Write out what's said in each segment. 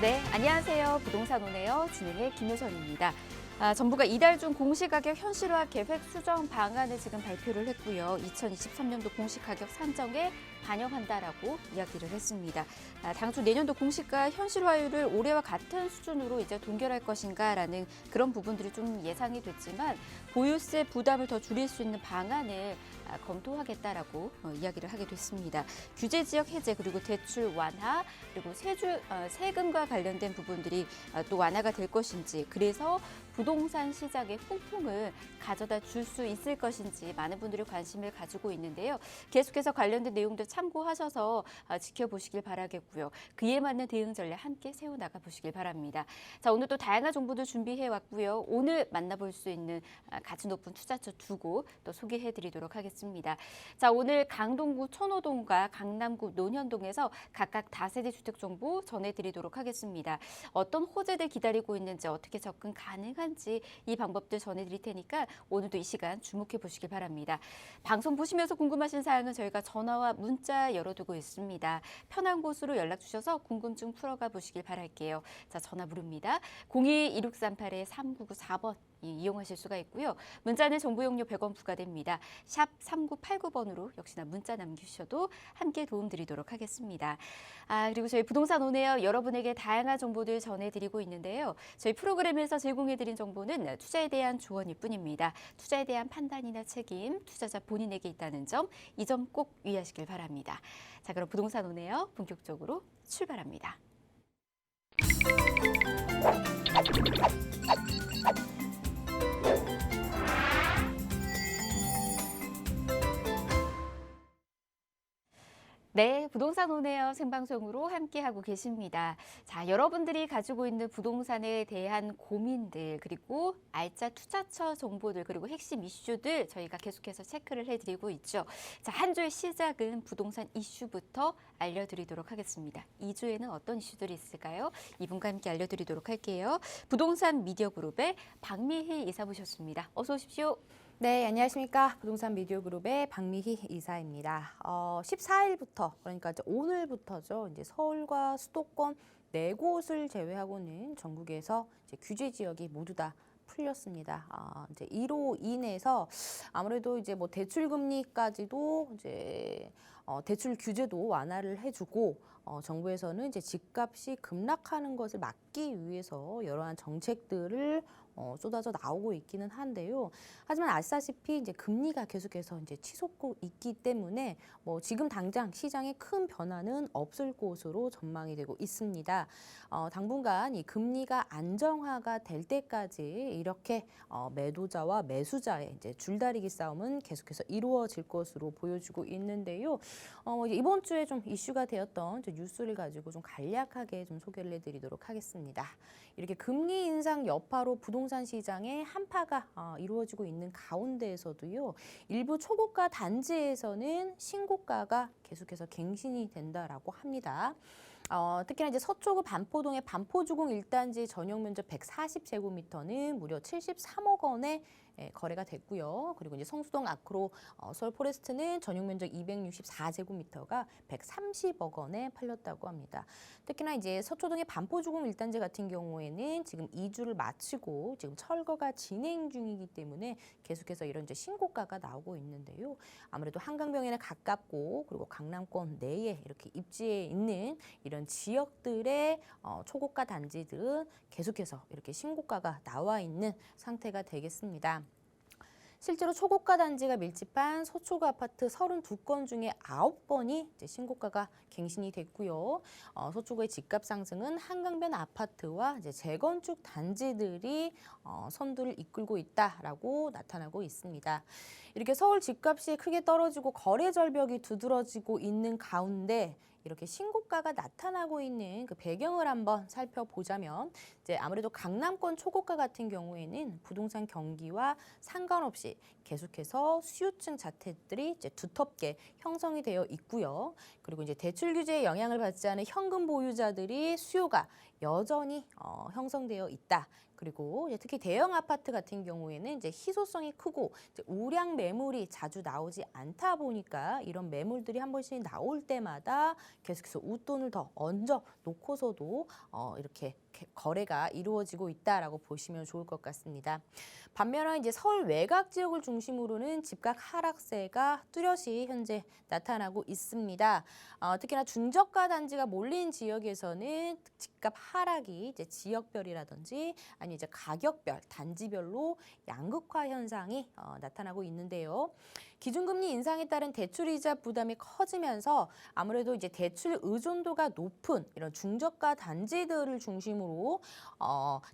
네, 안녕하세요. 부동산 오네요. 진행의 김효선입니다. 정부가 이달 중 공시가격 현실화 계획 수정 방안을 지금 발표를 했고요. 2023년도 공시가격 산정에 반영한다라고 이야기를 했습니다. 당초 내년도 공시가 현실화율을 올해와 같은 수준으로 이제 동결할 것인가라는 그런 부분들이 좀 예상이 됐지만 보유세 부담을 더 줄일 수 있는 방안을 검토하겠다라고 이야기를 하게 됐습니다. 규제 지역 해제 그리고 대출 완화 그리고 세금과 관련된 부분들이 또 완화가 될 것인지 그래서 부동산 시장의 풍풍을 가져다 줄 수 있을 것인지 많은 분들이 관심을 가지고 있는데요. 계속해서 관련된 내용들 참고하셔서 지켜보시길 바라겠고요. 그에 맞는 대응 전략 함께 세워나가 보시길 바랍니다. 자, 오늘 또 다양한 정보도 준비해 왔고요. 오늘 만나볼 수 있는 가치 높은 투자처 두 곳 또 소개해 드리도록 하겠습니다. 자, 오늘 강동구 천호동과 강남구 논현동에서 각각 다세대 주택 정보 전해드리도록 하겠습니다. 어떤 호재들 기다리고 있는지 어떻게 접근 가능한지 이 방법들 전해드릴 테니까 오늘도 이 시간 주목해 보시길 바랍니다. 방송 보시면서 궁금하신 사항은 저희가 전화와 문자 열어두고 있습니다. 편한 곳으로 연락 주셔서 궁금증 풀어가 보시길 바랄게요. 자, 전화 부릅니다. 02-2638-3994번 이용하실 수가 있고요. 문자는 정보 용료 100원 부과됩니다. 샵 3989번으로 역시나 문자 남기셔도 함께 도움드리도록 하겠습니다. 그리고 저희 부동산 오네요. 여러분에게 다양한 정보들 전해드리고 있는데요. 저희 프로그램에서 제공해드린 정보는 투자에 대한 조언일 뿐입니다. 투자에 대한 판단이나 책임, 투자자 본인에게 있다는 점, 이 점 꼭 유의하시길 바랍니다. 자, 그럼 부동산 오네요. 본격적으로 출발합니다. 네, 부동산 오네요. 생방송으로 함께하고 계십니다. 자, 여러분들이 가지고 있는 부동산에 대한 고민들 그리고 알짜 투자처 정보들 그리고 핵심 이슈들 저희가 계속해서 체크를 해드리고 있죠. 자, 한 주의 시작은 부동산 이슈부터 알려드리도록 하겠습니다. 2주에는 어떤 이슈들이 있을까요? 이분과 함께 알려드리도록 할게요. 부동산 미디어 그룹의 박미희 이사 모셨습니다. 어서 오십시오. 네, 안녕하십니까. 부동산 미디어 그룹의 박미희 이사입니다. 14일부터 그러니까 이제 오늘부터죠. 이제 서울과 수도권 4곳을 제외하고는 전국에서 이제 규제 지역이 모두 다 풀렸습니다. 이제 이로 인해서 아무래도 이제 뭐 대출 금리까지도 이제 대출 규제도 완화를 해주고 정부에서는 이제 집값이 급락하는 것을 막기 위해서 여러한 정책들을 쏟아져 나오고 있기는 한데요. 하지만 아시다시피 이제 금리가 계속해서 이제 치솟고 있기 때문에 뭐 지금 당장 시장에 큰 변화는 없을 것으로 전망이 되고 있습니다. 당분간 이 금리가 안정화가 될 때까지 이렇게 매도자와 매수자의 이제 줄다리기 싸움은 계속해서 이루어질 것으로 보여지고 있는데요. 이번 주에 좀 이슈가 되었던 뉴스를 가지고 좀 간략하게 좀 소개를 해드리도록 하겠습니다. 이렇게 금리 인상 여파로 부동산 시장에 한파가 이루어지고 있는 가운데에서도요. 일부 초고가 단지에서는 신고가가 계속해서 갱신이 된다라고 합니다. 특히나 이제 서초구 반포동의 반포주공 1단지 전용 면적 140제곱미터는 무려 73억 원에 거래가 됐고요. 그리고 이제 성수동 아크로 서울 포레스트는 전용 면적 264제곱미터가 130억 원에 팔렸다고 합니다. 특히나 이제 서초동의 반포주공 1단지 같은 경우에는 지금 이주를 마치고 지금 철거가 진행 중이기 때문에 계속해서 이런 이제 신고가가 나오고 있는데요. 아무래도 한강변에는 가깝고 그리고 강남권 내에 이렇게 입지에 있는 이런 지역들의 초고가 단지들은 계속해서 이렇게 신고가가 나와 있는 상태가 되겠습니다. 실제로 초고가 단지가 밀집한 서초구 아파트 32건 중에 9건이 이제 신고가가 갱신이 됐고요. 서초구의 집값 상승은 한강변 아파트와 이제 재건축 단지들이 선두를 이끌고 있다라고 나타나고 있습니다. 이렇게 서울 집값이 크게 떨어지고 거래 절벽이 두드러지고 있는 가운데 이렇게 신고가가 나타나고 있는 그 배경을 한번 살펴보자면 이제 아무래도 강남권 초고가 같은 경우에는 부동산 경기와 상관없이 계속해서 수요층 자택들이 이제 두텁게 형성이 되어 있고요. 그리고 이제 대출 규제에 영향을 받지 않은 현금 보유자들이 수요가 여전히 형성되어 있다. 그리고 이제 특히 대형 아파트 같은 경우에는 이제 희소성이 크고 이제 우량 매물이 자주 나오지 않다 보니까 이런 매물들이 한 번씩 나올 때마다 계속해서 웃돈을 더 얹어 놓고서도 이렇게 거래가 이루어지고 있다라고 보시면 좋을 것 같습니다. 반면에 이제 서울 외곽 지역을 중심으로는 집값 하락세가 뚜렷이 현재 나타나고 있습니다. 특히나 중저가 단지가 몰린 지역에서는 집값 하락이 이제 지역별이라든지 아니 이제 가격별, 단지별로 양극화 현상이 나타나고 있는데요. 기준금리 인상에 따른 대출이자 부담이 커지면서 아무래도 이제 대출 의존도가 높은 이런 중저가 단지들을 중심으로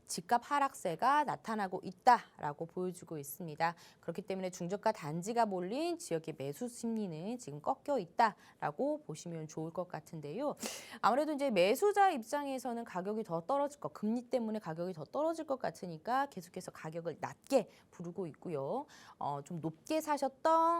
집값 하락세가 나타나고 있다라고 보여주고 있습니다. 그렇기 때문에 중저가 단지가 몰린 지역의 매수 심리는 지금 꺾여 있다라고 보시면 좋을 것 같은데요. 아무래도 이제 매수자 입장에서는 가격이 더 떨어질 것, 금리 때문에 가격이 더 떨어질 것 같으니까 계속해서 가격을 낮게 부르고 있고요. 좀 높게 사셨던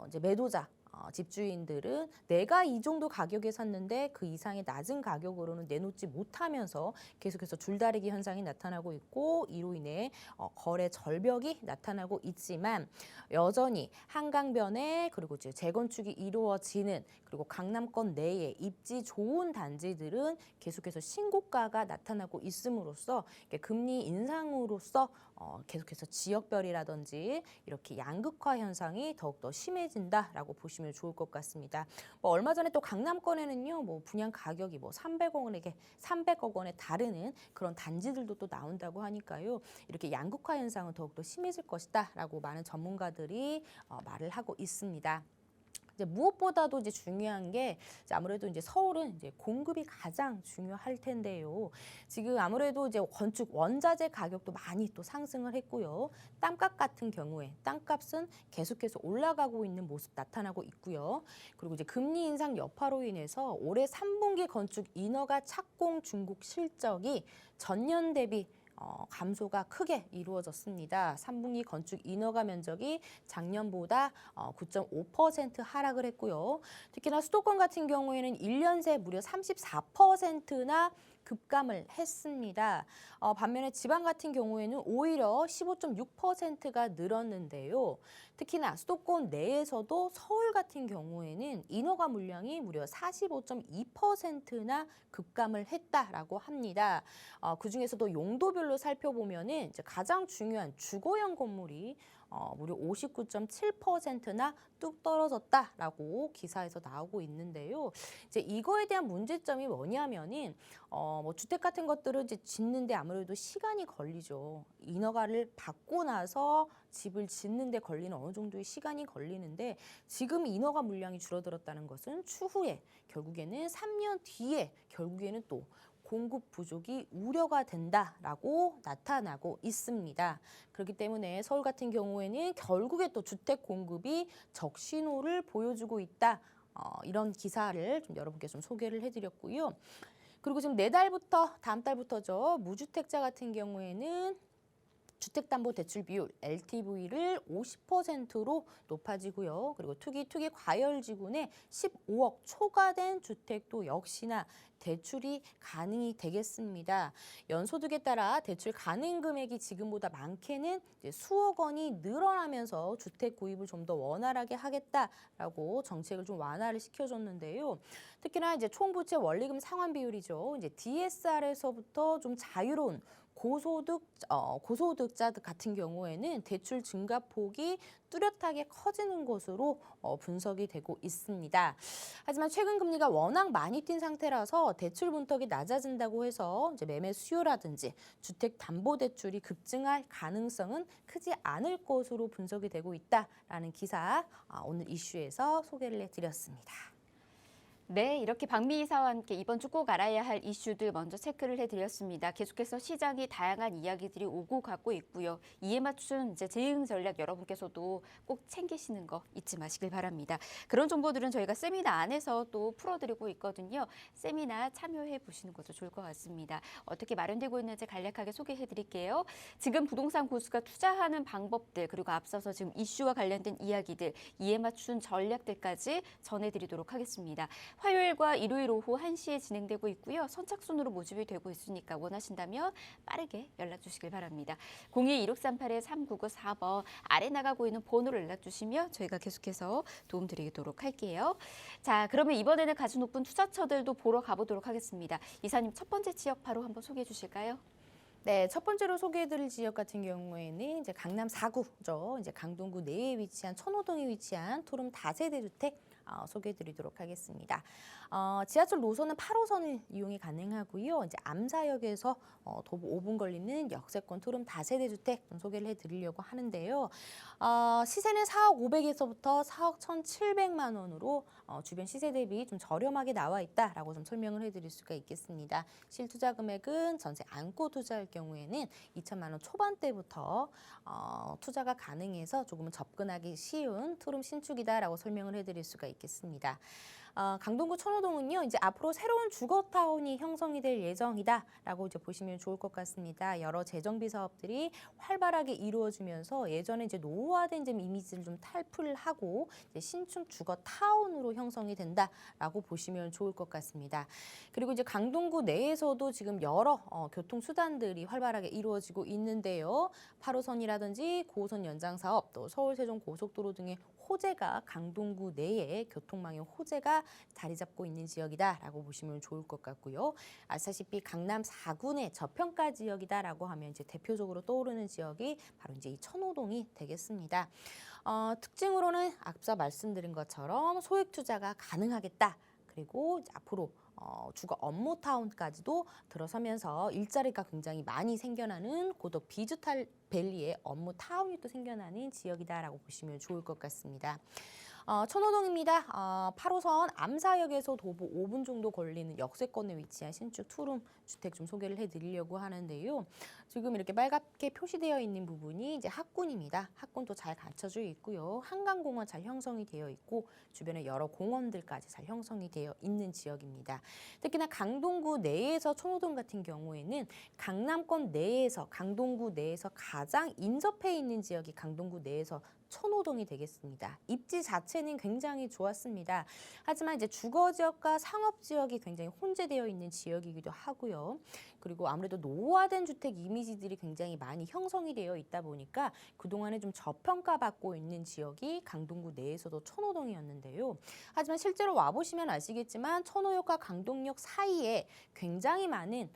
이제 매도자 집주인들은 내가 이 정도 가격에 샀는데 그 이상의 낮은 가격으로는 내놓지 못하면서 계속해서 줄다리기 현상이 나타나고 있고 이로 인해 거래 절벽이 나타나고 있지만 여전히 한강변에 그리고 이제 재건축이 이루어지는 그리고 강남권 내에 입지 좋은 단지들은 계속해서 신고가가 나타나고 있음으로써 금리 인상으로써 계속해서 지역별이라든지 이렇게 양극화 현상이 더욱더 심해진다라고 보시면 좋을 것 같습니다. 얼마 전에 또 강남권에는요, 분양 가격이 300억 원에 다르는 그런 단지들도 또 나온다고 하니까요. 이렇게 양극화 현상은 더욱더 심해질 것이다라고 많은 전문가들이 말을 하고 있습니다. 이제 무엇보다도 이제 중요한 게 아무래도 이제 서울은 이제 공급이 가장 중요할 텐데요. 지금 아무래도 이제 건축 원자재 가격도 많이 또 상승을 했고요. 땅값 같은 경우에 땅값은 계속해서 올라가고 있는 모습 나타나고 있고요. 그리고 이제 금리 인상 여파로 인해서 올해 3분기 건축 인허가 착공 중국 실적이 전년 대비 감소가 크게 이루어졌습니다. 3분기 건축 인허가 면적이 작년보다 9.5% 하락을 했고요. 특히나 수도권 같은 경우에는 1년 새 무려 34%나 급감을 했습니다. 반면에 지방 같은 경우에는 오히려 15.6%가 늘었는데요. 특히나 수도권 내에서도 서울 같은 경우에는 인허가 물량이 무려 45.2%나 급감을 했다라고 합니다. 그중에서도 용도별로 살펴보면은 이제 가장 중요한 주거용 건물이 무려 59.7%나 뚝 떨어졌다라고 기사에서 나오고 있는데요. 이제 이거에 대한 문제점이 뭐냐면은 주택 같은 것들을 이제 짓는데 아무래도 시간이 걸리죠. 인허가를 받고 나서 집을 짓는데 걸리는 어느 정도의 시간이 걸리는데 지금 인허가 물량이 줄어들었다는 것은 추후에 결국에는 3년 뒤에 결국에는 또 공급 부족이 우려가 된다라고 나타나고 있습니다. 그렇기 때문에 서울 같은 경우에는 결국에 또 주택 공급이 적신호를 보여주고 있다. 이런 기사를 좀 여러분께 좀 소개를 해드렸고요. 그리고 지금 내달부터 다음 달부터죠. 무주택자 같은 경우에는 주택담보대출 비율 LTV를 50%로 높아지고요. 그리고 투기 과열지군에 15억 초과된 주택도 역시나 대출이 가능이 되겠습니다. 연소득에 따라 대출 가능 금액이 지금보다 많게는 이제 수억 원이 늘어나면서 주택 구입을 좀 더 원활하게 하겠다라고 정책을 좀 완화를 시켜줬는데요. 특히나 이제 총부채 원리금 상환 비율이죠. 이제 DSR에서부터 좀 자유로운 고소득자 같은 경우에는 대출 증가폭이 뚜렷하게 커지는 것으로 분석이 되고 있습니다. 하지만 최근 금리가 워낙 많이 뛴 상태라서 대출 문턱이 낮아진다고 해서 이제 매매 수요라든지 주택담보대출이 급증할 가능성은 크지 않을 것으로 분석이 되고 있다라는 기사 오늘 이슈에서 소개를 해드렸습니다. 네, 이렇게 박미 이사와 함께 이번 주 꼭 알아야 할 이슈들 먼저 체크를 해드렸습니다. 계속해서 시장이 다양한 이야기들이 오고 가고 있고요. 이에 맞춘 이제 대응 전략 여러분께서도 꼭 챙기시는 거 잊지 마시길 바랍니다. 그런 정보들은 저희가 세미나 안에서 또 풀어드리고 있거든요. 세미나 참여해 보시는 것도 좋을 것 같습니다. 어떻게 마련되고 있는지 간략하게 소개해드릴게요. 지금 부동산 고수가 투자하는 방법들 그리고 앞서서 지금 이슈와 관련된 이야기들 이에 맞춘 전략들까지 전해드리도록 하겠습니다. 화요일과 일요일 오후 1시에 진행되고 있고요. 선착순으로 모집이 되고 있으니까 원하신다면 빠르게 연락 주시길 바랍니다. 02-1638-3994번 아래 나가고 있는 번호로 연락 주시면 저희가 계속해서 도움드리도록 할게요. 자, 그러면 이번에는 가치 높은 투자처들도 보러 가보도록 하겠습니다. 이사님 첫 번째 지역 바로 한번 소개해 주실까요? 네, 첫 번째로 소개해드릴 지역 같은 경우에는 이제 강남 4구죠. 이제 강동구 내에 위치한 천호동에 위치한 투룸 다세대 주택 소개해드리도록 하겠습니다. 지하철 노선은 8호선을 이용이 가능하고요. 이제 암사역에서 도보 5분 걸리는 역세권 투룸 다세대 주택 좀 소개를 해드리려고 하는데요. 시세는 4억 500에서부터 4억 1,700만 원으로 주변 시세 대비 좀 저렴하게 나와 있다라고 좀 설명을 해드릴 수가 있겠습니다. 실투자 금액은 전세 안고 투자할 경우에는 2천만 원 초반대부터 투자가 가능해서 조금은 접근하기 쉬운 투룸 신축이다라고 설명을 해드릴 수가 있겠습니다. 강동구 천호동은요, 이제 앞으로 새로운 주거타운이 형성이 될 예정이다라고 이제 보시면 좋을 것 같습니다. 여러 재정비 사업들이 활발하게 이루어지면서 예전에 이제 노후화된 좀 이미지를 좀 탈피를 하고 이제 신축 주거타운으로 형성이 된다라고 보시면 좋을 것 같습니다. 그리고 이제 강동구 내에서도 지금 여러 교통수단들이 활발하게 이루어지고 있는데요. 8호선이라든지 9호선 연장 사업, 또 서울 세종 고속도로 등의 호재가 강동구 내에 교통망의 호재가 자리 잡고 있는 지역이다라고 보시면 좋을 것 같고요. 아시다시피 강남 4군의 저평가 지역이다라고 하면 이제 대표적으로 떠오르는 지역이 바로 이제 이 천호동이 되겠습니다. 특징으로는 앞서 말씀드린 것처럼 소액 투자가 가능하겠다. 그리고 이제 앞으로 주거 업무타운까지도 들어서면서 일자리가 굉장히 많이 생겨나는 고덕 비주탈 밸리의 업무타운이 또 생겨나는 지역이다라고 보시면 좋을 것 같습니다. 천호동입니다. 8호선 암사역에서 도보 5분 정도 걸리는 역세권에 위치한 신축 투룸 주택 좀 소개를 해드리려고 하는데요. 지금 이렇게 빨갛게 표시되어 있는 부분이 이제 학군입니다. 학군도 잘 갖춰져 있고요. 한강공원 잘 형성이 되어 있고 주변에 여러 공원들까지 잘 형성이 되어 있는 지역입니다. 특히나 강동구 내에서 천호동 같은 경우에는 강남권 내에서 강동구 내에서 가장 인접해 있는 지역이 강동구 내에서 천호동이 되겠습니다. 입지 자체는 굉장히 좋았습니다. 하지만 이제 주거 지역과 상업 지역이 굉장히 혼재되어 있는 지역이기도 하고요. 그리고 아무래도 노후화된 주택 이미지들이 굉장히 많이 형성이 되어 있다 보니까 그동안에 좀 저평가받고 있는 지역이 강동구 내에서도 천호동이었는데요. 하지만 실제로 와보시면 아시겠지만 천호역과 강동역 사이에 굉장히 많은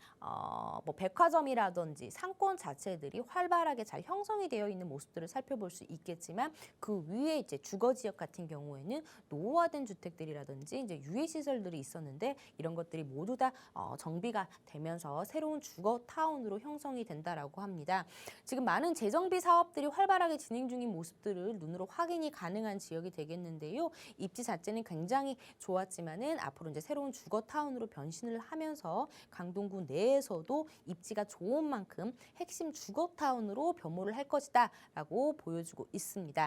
뭐 백화점이라든지 상권 자체들이 활발하게 잘 형성이 되어 있는 모습들을 살펴볼 수 있겠지만 그 위에 이제 주거 지역 같은 경우에는 노후화된 주택들이라든지 이제 유해 시설들이 있었는데 이런 것들이 모두 다 정비가 되면서 새로운 주거 타운으로 형성이 된다라고 합니다. 지금 많은 재정비 사업들이 활발하게 진행 중인 모습들을 눈으로 확인이 가능한 지역이 되겠는데요. 입지 자체는 굉장히 좋았지만은 앞으로 이제 새로운 주거 타운으로 변신을 하면서 강동구 내에서도 입지가 좋은 만큼 핵심 주거 타운으로 변모를 할 것이다라고 보여주고 있습니다.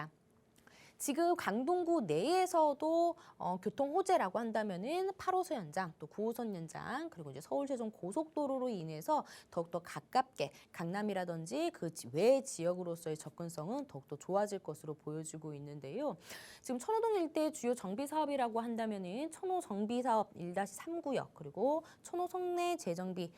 지금 강동구 내에서도 교통 호재라고 한다면은 8호선 연장, 또 9호선 연장, 그리고 이제 서울 세종 고속도로로 인해서 더욱더 가깝게 강남이라든지 그 외 지역으로서의 접근성은 더욱더 좋아질 것으로 보여지고 있는데요. 지금 천호동 일대 주요 정비 사업이라고 한다면은 천호 정비 사업 1-3구역, 그리고 천호 성내 재정비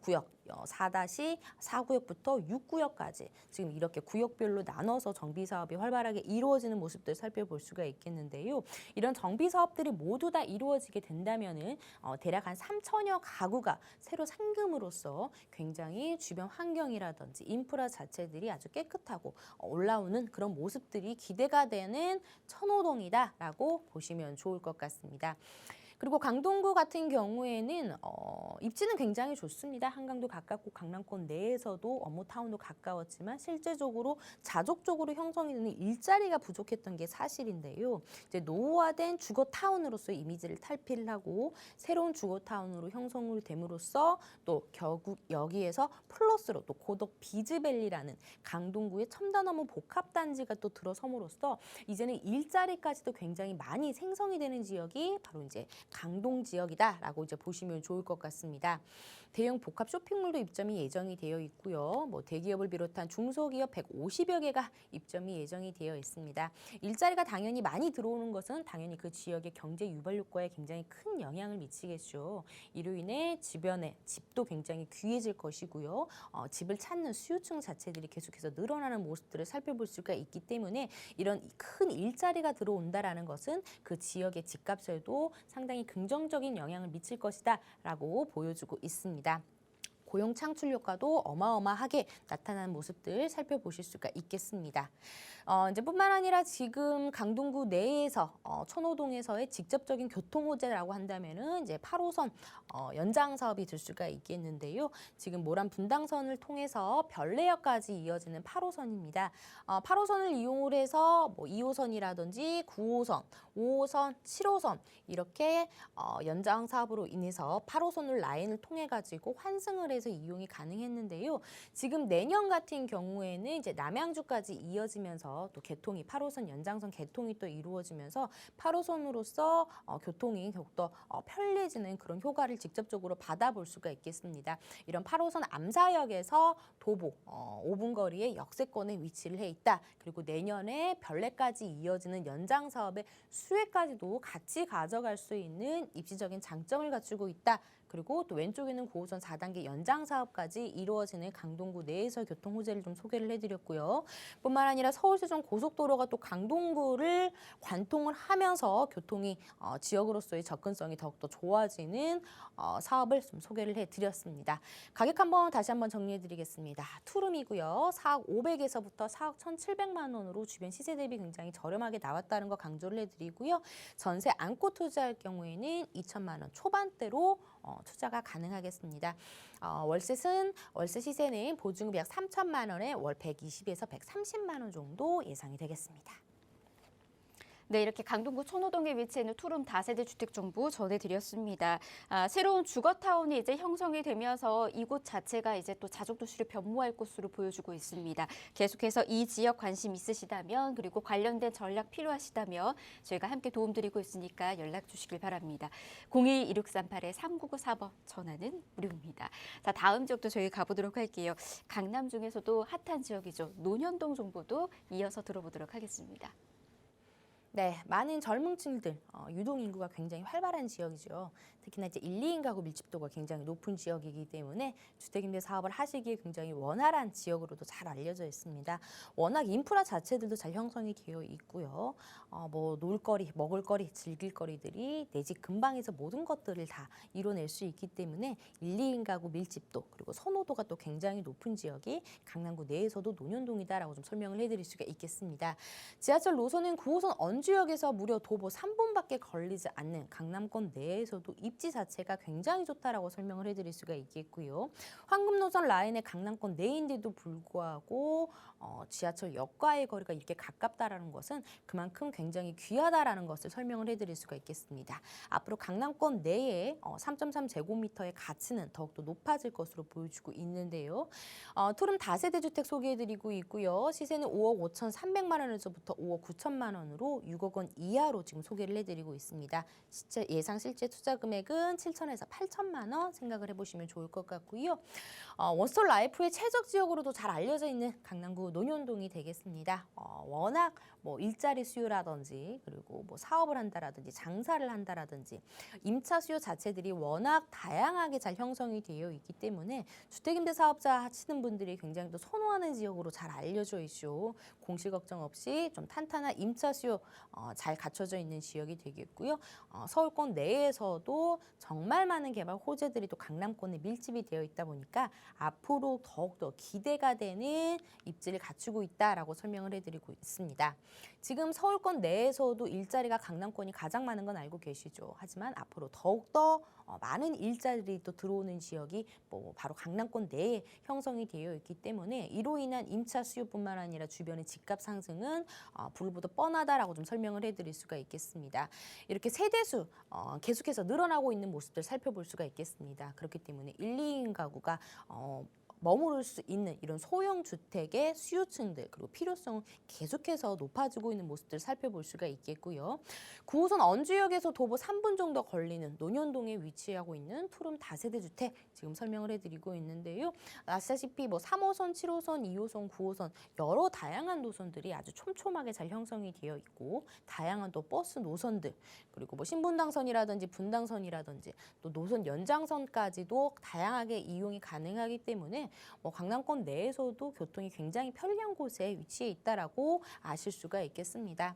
구역 4-4구역부터 6구역까지 지금 이렇게 구역별로 나눠서 정비 사업이 활발하게 이루어지는 모습들 살펴볼 수가 있겠는데요. 이런 정비 사업들이 모두 다 이루어지게 된다면은 대략 한 3천여 가구가 새로 상금으로써 굉장히 주변 환경이라든지 인프라 자체들이 아주 깨끗하고 올라오는 그런 모습들이 기대가 되는 천호동이다라고 보시면 좋을 것 같습니다. 그리고 강동구 같은 경우에는 입지는 굉장히 좋습니다. 한강도 가깝고 강남권 내에서도 업무타운도 가까웠지만 실제적으로 자족적으로 형성이 되는 일자리가 부족했던 게 사실인데요. 이제 노후화된 주거타운으로서의 이미지를 탈피를 하고 새로운 주거타운으로 형성을 됨으로써 또 결국 여기에서 플러스로 또 고덕 비즈밸리라는 강동구의 첨단 업무 복합단지가 또 들어섬으로써 이제는 일자리까지도 굉장히 많이 생성이 되는 지역이 바로 이제 강동 지역이다라고 이제 보시면 좋을 것 같습니다. 대형 복합 쇼핑몰도 입점이 예정이 되어 있고요. 뭐 대기업을 비롯한 중소기업 150여 개가 입점이 예정이 되어 있습니다. 일자리가 당연히 많이 들어오는 것은 당연히 그 지역의 경제 유발 효과에 굉장히 큰 영향을 미치겠죠. 이로 인해 주변에 집도 굉장히 귀해질 것이고요. 집을 찾는 수요층 자체들이 계속해서 늘어나는 모습들을 살펴볼 수가 있기 때문에 이런 큰 일자리가 들어온다라는 것은 그 지역의 집값에도 상당히 긍정적인 영향을 미칠 것이다라고 보여주고 있습니다. 고용 창출 효과도 어마어마하게 나타나는 모습들 살펴보실 수가 있겠습니다. 이제 뿐만 아니라 지금 강동구 내에서 천호동에서의 직접적인 교통 호재라고 한다면은 이제 8호선 연장 사업이 될 수가 있겠는데요. 지금 모란 분당선을 통해서 별내역까지 이어지는 8호선입니다. 8호선을 이용을 해서 뭐 2호선이라든지 9호선, 5호선, 7호선 이렇게 연장 사업으로 인해서 8호선을 라인을 통해 가지고 환승을 해서 이용이 가능했는데요. 지금 내년 같은 경우에는 이제 남양주까지 이어지면서 또 개통이 8호선 연장선 개통이 또 이루어지면서 8호선으로서 교통이 더욱더 편리해지는 그런 효과를 직접적으로 받아볼 수가 있겠습니다. 이런 8호선 암사역에서 도보 5분 거리의 역세권에 위치를 해 있다. 그리고 내년에 별내까지 이어지는 연장 사업의 수혜까지도 같이 가져갈 수 있는 입지적인 장점을 갖추고 있다. 그리고 또 왼쪽에는 9호선 4단계 연장 사업까지 이루어지는 강동구 내에서 교통 호재를 좀 소개를 해드렸고요. 뿐만 아니라 서울세종 고속도로가 또 강동구를 관통을 하면서 교통이 지역으로서의 접근성이 더욱더 좋아지는 사업을 좀 소개를 해드렸습니다. 가격 다시 한번 정리해드리겠습니다. 투룸이고요. 4억 500에서부터 4억 1,700만 원으로 주변 시세 대비 굉장히 저렴하게 나왔다는 거 강조를 해드리고요. 전세 안고 투자할 경우에는 2천만 원 초반대로 투자가 가능하겠습니다. 월세 시세는 보증금 약 3천만 원에 월 120에서 130만 원 정도 예상이 되겠습니다. 네, 이렇게 강동구 천호동에 위치해 있는 투룸 다세대 주택 정보 전해드렸습니다. 새로운 주거타운이 이제 형성이 되면서 이곳 자체가 이제 또 자족도시를 변모할 곳으로 보여주고 있습니다. 계속해서 이 지역 관심 있으시다면 그리고 관련된 전략 필요하시다면 저희가 함께 도움드리고 있으니까 연락 주시길 바랍니다. 02-2638-3994번 전화는 무료입니다. 자, 다음 지역도 저희 가보도록 할게요. 강남 중에서도 핫한 지역이죠. 논현동 정보도 이어서 들어보도록 하겠습니다. 네, 많은 젊은층들, 유동 인구가 굉장히 활발한 지역이죠. 특히나 이제 1, 2인 가구 밀집도가 굉장히 높은 지역이기 때문에 주택임대 사업을 하시기에 굉장히 원활한 지역으로도 잘 알려져 있습니다. 워낙 인프라 자체들도 잘 형성이 되어 있고요. 뭐 놀거리, 먹을거리, 즐길거리들이 내 집 근방에서 모든 것들을 다 이뤄낼 수 있기 때문에 1, 2인 가구 밀집도 그리고 선호도가 또 굉장히 높은 지역이 강남구 내에서도 논현동이다라고 좀 설명을 해드릴 수가 있겠습니다. 지하철 노선은 9호선 언주역에서 무려 도보 3분밖에 걸리지 않는 강남권 내에서도 입지 자체가 굉장히 좋다라고 설명을 해드릴 수가 있겠고요. 황금노선 라인의 강남권 내인데도 불구하고 지하철역과의 거리가 이렇게 가깝다라는 것은 그만큼 굉장히 귀하다라는 것을 설명을 해드릴 수가 있겠습니다. 앞으로 강남권 내에 3.3 제곱미터의 가치는 더욱더 높아질 것으로 보여주고 있는데요. 투룸 다세대 주택 소개해드리고 있고요. 시세는 5억 5,300만 원에서부터 5억 9천만 원으로 6억 원 이하로 지금 소개를 해드리고 있습니다. 예상 실제 투자 금액은 7천에서 8천만 원 생각을 해보시면 좋을 것 같고요. 원스톱 라이프의 최적 지역으로도 잘 알려져 있는 강남구 논현동이 되겠습니다. 워낙 뭐 일자리 수요라든지 그리고 뭐 사업을 한다라든지 장사를 한다라든지 임차 수요 자체들이 워낙 다양하게 잘 형성이 되어 있기 때문에 주택임대 사업자 하시는 분들이 굉장히 또 선호하는 지역으로 잘 알려져 있죠. 공시 걱정 없이 좀 탄탄한 임차 수요 잘 갖춰져 있는 지역이 되겠고요. 서울권 내에서도 정말 많은 개발 호재들이 또 강남권에 밀집이 되어 있다 보니까 앞으로 더욱더 기대가 되는 입지를 갖추고 있다라고 설명을 해드리고 있습니다. 지금 서울권 내에서도 일자리가 강남권이 가장 많은 건 알고 계시죠. 하지만 앞으로 더욱더 많은 일자리들이 또 들어오는 지역이 뭐 바로 강남권 내에 형성이 되어 있기 때문에 이로 인한 임차 수요뿐만 아니라 주변의 집값 상승은 불보듯 뻔하다라고 좀 설명을 해드릴 수가 있겠습니다. 이렇게 세대수 계속해서 늘어나고 있는 모습들 살펴볼 수가 있겠습니다. 그렇기 때문에 1, 2인 가구가 머무를 수 있는 이런 소형 주택의 수요층들 그리고 필요성은 계속해서 높아지고 있는 모습들을 살펴볼 수가 있겠고요. 9호선 언주역에서 도보 3분 정도 걸리는 논현동에 위치하고 있는 푸름 다세대 주택 지금 설명을 해드리고 있는데요. 아시다시피 뭐 3호선, 7호선, 2호선, 9호선 여러 다양한 노선들이 아주 촘촘하게 잘 형성이 되어 있고 다양한 또 버스 노선들 그리고 뭐 신분당선이라든지 분당선이라든지 또 노선 연장선까지도 다양하게 이용이 가능하기 때문에 뭐 강남권 내에서도 교통이 굉장히 편리한 곳에 위치해 있다라고 아실 수가 있겠습니다.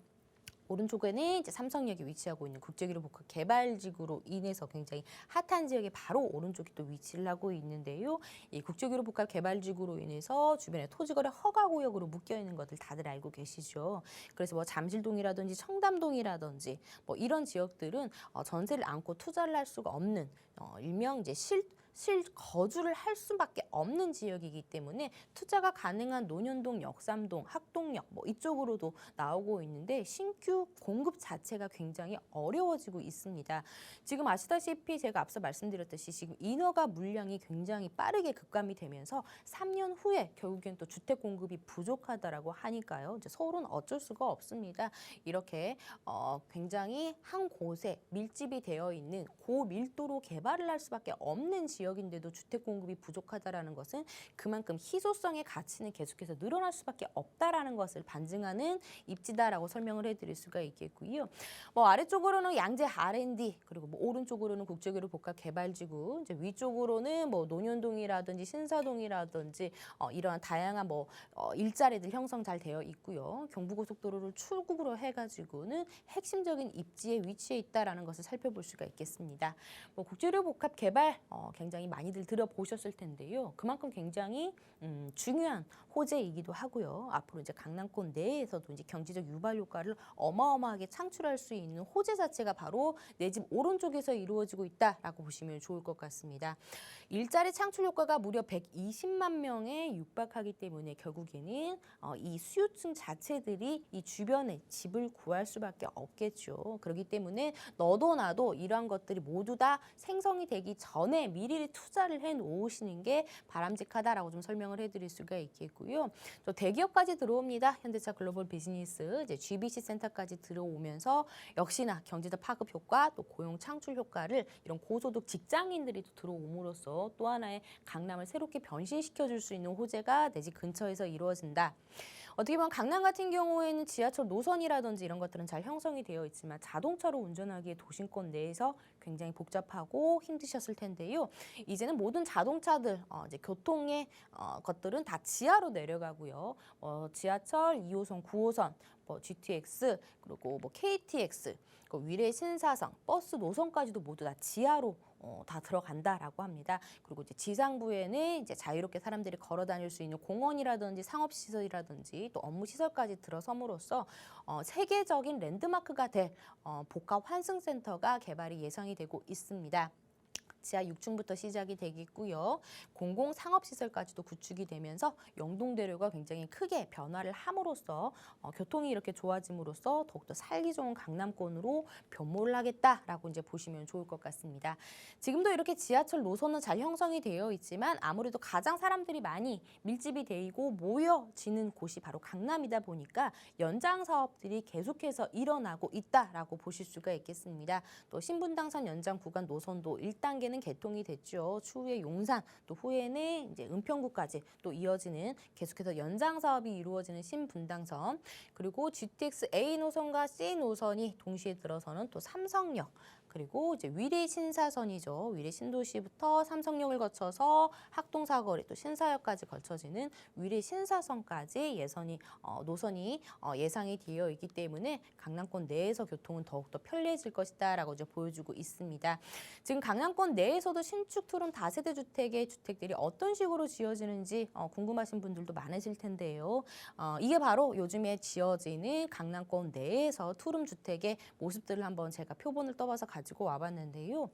오른쪽에는 이제 삼성역이 위치하고 있는 국제기록 복합 개발지구로 인해서 굉장히 핫한 지역에 바로 오른쪽에 또 위치를 하고 있는데요. 이 국제기록 복합 개발지구로 인해서 주변에 토지거래 허가구역으로 묶여 있는 것들 다들 알고 계시죠. 그래서 뭐 잠실동이라든지 청담동이라든지 뭐 이런 지역들은 전세를 안고 투자를 할 수가 없는 일명 이제 실거주를 할 수밖에 없는 지역이기 때문에 투자가 가능한 논현동, 역삼동, 학동역 뭐 이쪽으로도 나오고 있는데 신규 공급 자체가 굉장히 어려워지고 있습니다. 지금 아시다시피 제가 앞서 말씀드렸듯이 지금 인허가 물량이 굉장히 빠르게 급감이 되면서 3년 후에 결국엔 또 주택 공급이 부족하다라고 하니까요. 이제 서울은 어쩔 수가 없습니다. 이렇게 굉장히 한 곳에 밀집이 되어 있는 고밀도로 개발을 할 수밖에 없는 지역인데도 주택 공급이 부족하다라는 것은 그만큼 희소성의 가치는 계속해서 늘어날 수밖에 없다라는 것을 반증하는 입지다라고 설명을 해드릴 수가 있겠고요. 뭐 아래쪽으로는 양재 R&D 그리고 뭐 오른쪽으로는 국제기록 복합 개발지구, 이제 위쪽으로는 뭐 논현동이라든지 신사동이라든지 이러한 다양한 뭐 일자리들 형성 잘 되어 있고요. 경부고속도로를 출국으로 해가지고는 핵심적인 입지에 위치해 있다라는 것을 살펴볼 수가 있겠습니다. 뭐 국제기록 복합 개발 굉장히 많이들 들어보셨을 텐데요. 그만큼 굉장히 중요한 호재이기도 하고요. 앞으로 이제 강남권 내에서도 이제 경제적 유발 효과를 어마어마하게 창출할 수 있는 호재 자체가 바로 내 집 오른쪽에서 이루어지고 있다라고 보시면 좋을 것 같습니다. 일자리 창출 효과가 무려 120만 명에 육박하기 때문에 결국에는 이 수요층 자체들이 이 주변에 집을 구할 수밖에 없겠죠. 그렇기 때문에 너도 나도 이러한 것들이 모두 다 생성이 되기 전에 미리 투자를 해 놓으시는 게 바람직하다라고 좀 설명을 해드릴 수가 있겠고요. 또 대기업까지 들어옵니다. 현대차 글로벌 비즈니스, 이제 GBC 센터까지 들어오면서 역시나 경제적 파급 효과, 또 고용 창출 효과를 이런 고소득 직장인들이 또 들어옴으로써 또 하나의 강남을 새롭게 변신시켜 줄 수 있는 호재가 내 집 근처에서 이루어진다. 어떻게 보면 강남 같은 경우에는 지하철 노선이라든지 이런 것들은 잘 형성이 되어 있지만 자동차로 운전하기에 도심권 내에서 굉장히 복잡하고 힘드셨을 텐데요. 이제는 모든 자동차들, 이제 교통의 것들은 다 지하로 내려가고요. 지하철 2호선, 9호선, GTX, 그리고 뭐 KTX, 위례 신사선, 버스 노선까지도 모두 다 지하로 다 들어간다라고 합니다. 그리고 이제 지상부에는 이제 자유롭게 사람들이 걸어 다닐 수 있는 공원이라든지 상업시설이라든지 또 업무시설까지 들어섬으로써 세계적인 랜드마크가 될 복합 환승센터가 개발이 예상이 되고 있습니다. 지하 6층부터 시작이 되겠고요. 공공상업시설까지도 구축이 되면서 영동대로가 굉장히 크게 변화를 함으로써 교통이 이렇게 좋아짐으로써 더욱더 살기 좋은 강남권으로 변모를 하겠다라고 이제 보시면 좋을 것 같습니다. 지금도 이렇게 지하철 노선은 잘 형성이 되어 있지만 아무래도 가장 사람들이 많이 밀집이 되고 모여지는 곳이 바로 강남이다 보니까 연장 사업들이 계속해서 일어나고 있다라고 보실 수가 있겠습니다. 또 신분당선 연장 구간 노선도 1단계 개통이 됐죠. 추후에 용산, 또 후에는 이제 은평구까지 또 이어지는 계속해서 연장 사업이 이루어지는 신분당선, 그리고 GTX A 노선과 C 노선이 동시에 들어서는 또 삼성역, 그리고 이제 위례 신사선이죠. 위례 신도시부터 삼성역을 거쳐서 학동사거리 또 신사역까지 걸쳐지는 위례 신사선까지 노선이 예상이 되어 있기 때문에 강남권 내에서 교통은 더욱더 편리해질 것이다라고 이제 보여주고 있습니다. 지금 강남권 내에서도 신축 투룸 다세대 주택의 주택들이 어떤 식으로 지어지는지 궁금하신 분들도 많으실 텐데요. 이게 바로 요즘에 지어지는 강남권 내에서 투룸 주택의 모습들을 한번 제가 표본을 떠봐서 가지고 와봤는데요.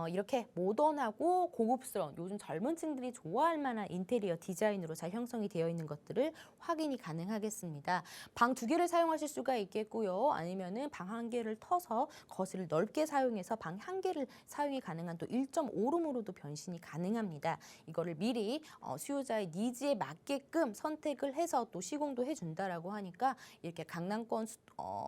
이렇게 모던하고 고급스러운 요즘 젊은 층들이 좋아할 만한 인테리어 디자인으로 잘 형성이 되어 있는 것들을 확인이 가능하겠습니다. 방 2개를 사용하실 수가 있겠고요. 아니면은 방 1개를 터서 거실을 넓게 사용해서 방 1개를 사용이 가능한 또 1.5룸으로도 변신이 가능합니다. 이거를 미리 수요자의 니즈에 맞게끔 선택을 해서 또 시공도 해준다라고 하니까 이렇게 강남권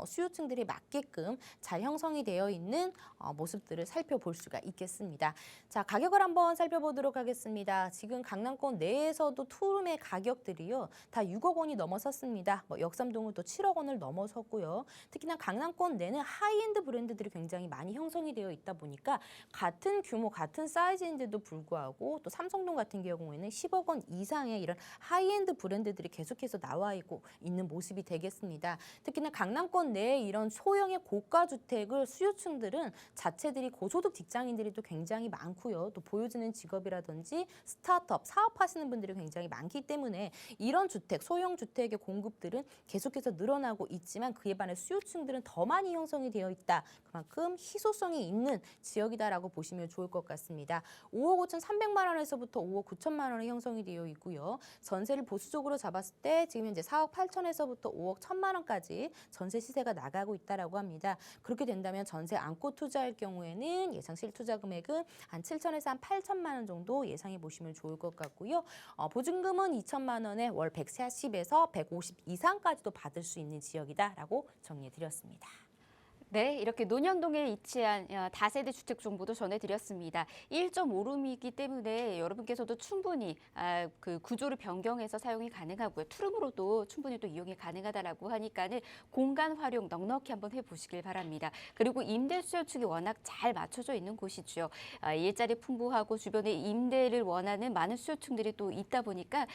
수요층들이 맞게끔 잘 형성이 되어 있는 모습들을 살펴볼 수가 있겠습니다. 자, 가격을 한번 살펴보도록 하겠습니다. 지금 강남권 내에서도 투룸의 가격들이요, 다 6억 원이 넘어섰습니다. 역삼동은 또 7억 원을 넘어섰고요. 특히나 강남권 내는 하이엔드 브랜드들이 굉장히 많이 형성이 되어 있다 보니까 같은 규모, 같은 사이즈인데도 불구하고 또 삼성동 같은 경우에는 10억 원 이상의 이런 하이엔드 브랜드들이 계속해서 나와 있는 모습이 되겠습니다. 특히나 강남권 내에 이런 소형의 고가 주택을 수요층들은 자체들이 고소득 직장인들이 또 굉장히 많고요. 또 보여지는 직업이라든지 스타트업, 사업하시는 분들이 굉장히 많기 때문에 이런 주택, 소형 주택의 공급들은 계속해서 늘어나고 있지만 그에 반해 수요층들은 더 많이 형성이 되어 있다. 그만큼 희소성이 있는 지역이다라고 보시면 좋을 것 같습니다. 5억 5,300만 원에서부터 5억 9천만 원이 형성이 되어 있고요. 전세를 보수적으로 잡았을 때 지금 현재 4억 8천에서부터 5억 1천만 원까지 전세 시세가 나가고 있다라고 합니다. 그렇게 된다면 전세 안고 투자할 경우에는 예상 실투자 금액은 한 7천에서 한 8천만 원 정도 예상해 보시면 좋을 것 같고요. 보증금은 2천만 원에 월 140에서 150 이상까지도 받을 수 있는 지역이다라고 정리해 드렸습니다. 네, 이렇게 논현동에 위치한 다세대 주택 정보도 전해드렸습니다. 1.5룸이기 때문에 여러분께서도 충분히 그 구조를 변경해서 사용이 가능하고요. 투룸으로도 충분히 또 이용이 가능하다라고 하니까는 공간 활용 넉넉히 한번 해보시길 바랍니다. 그리고 임대 수요층이 워낙 잘 맞춰져 있는 곳이죠. 일자리 풍부하고 주변에 임대를 원하는 많은 수요층들이 또 있다 보니까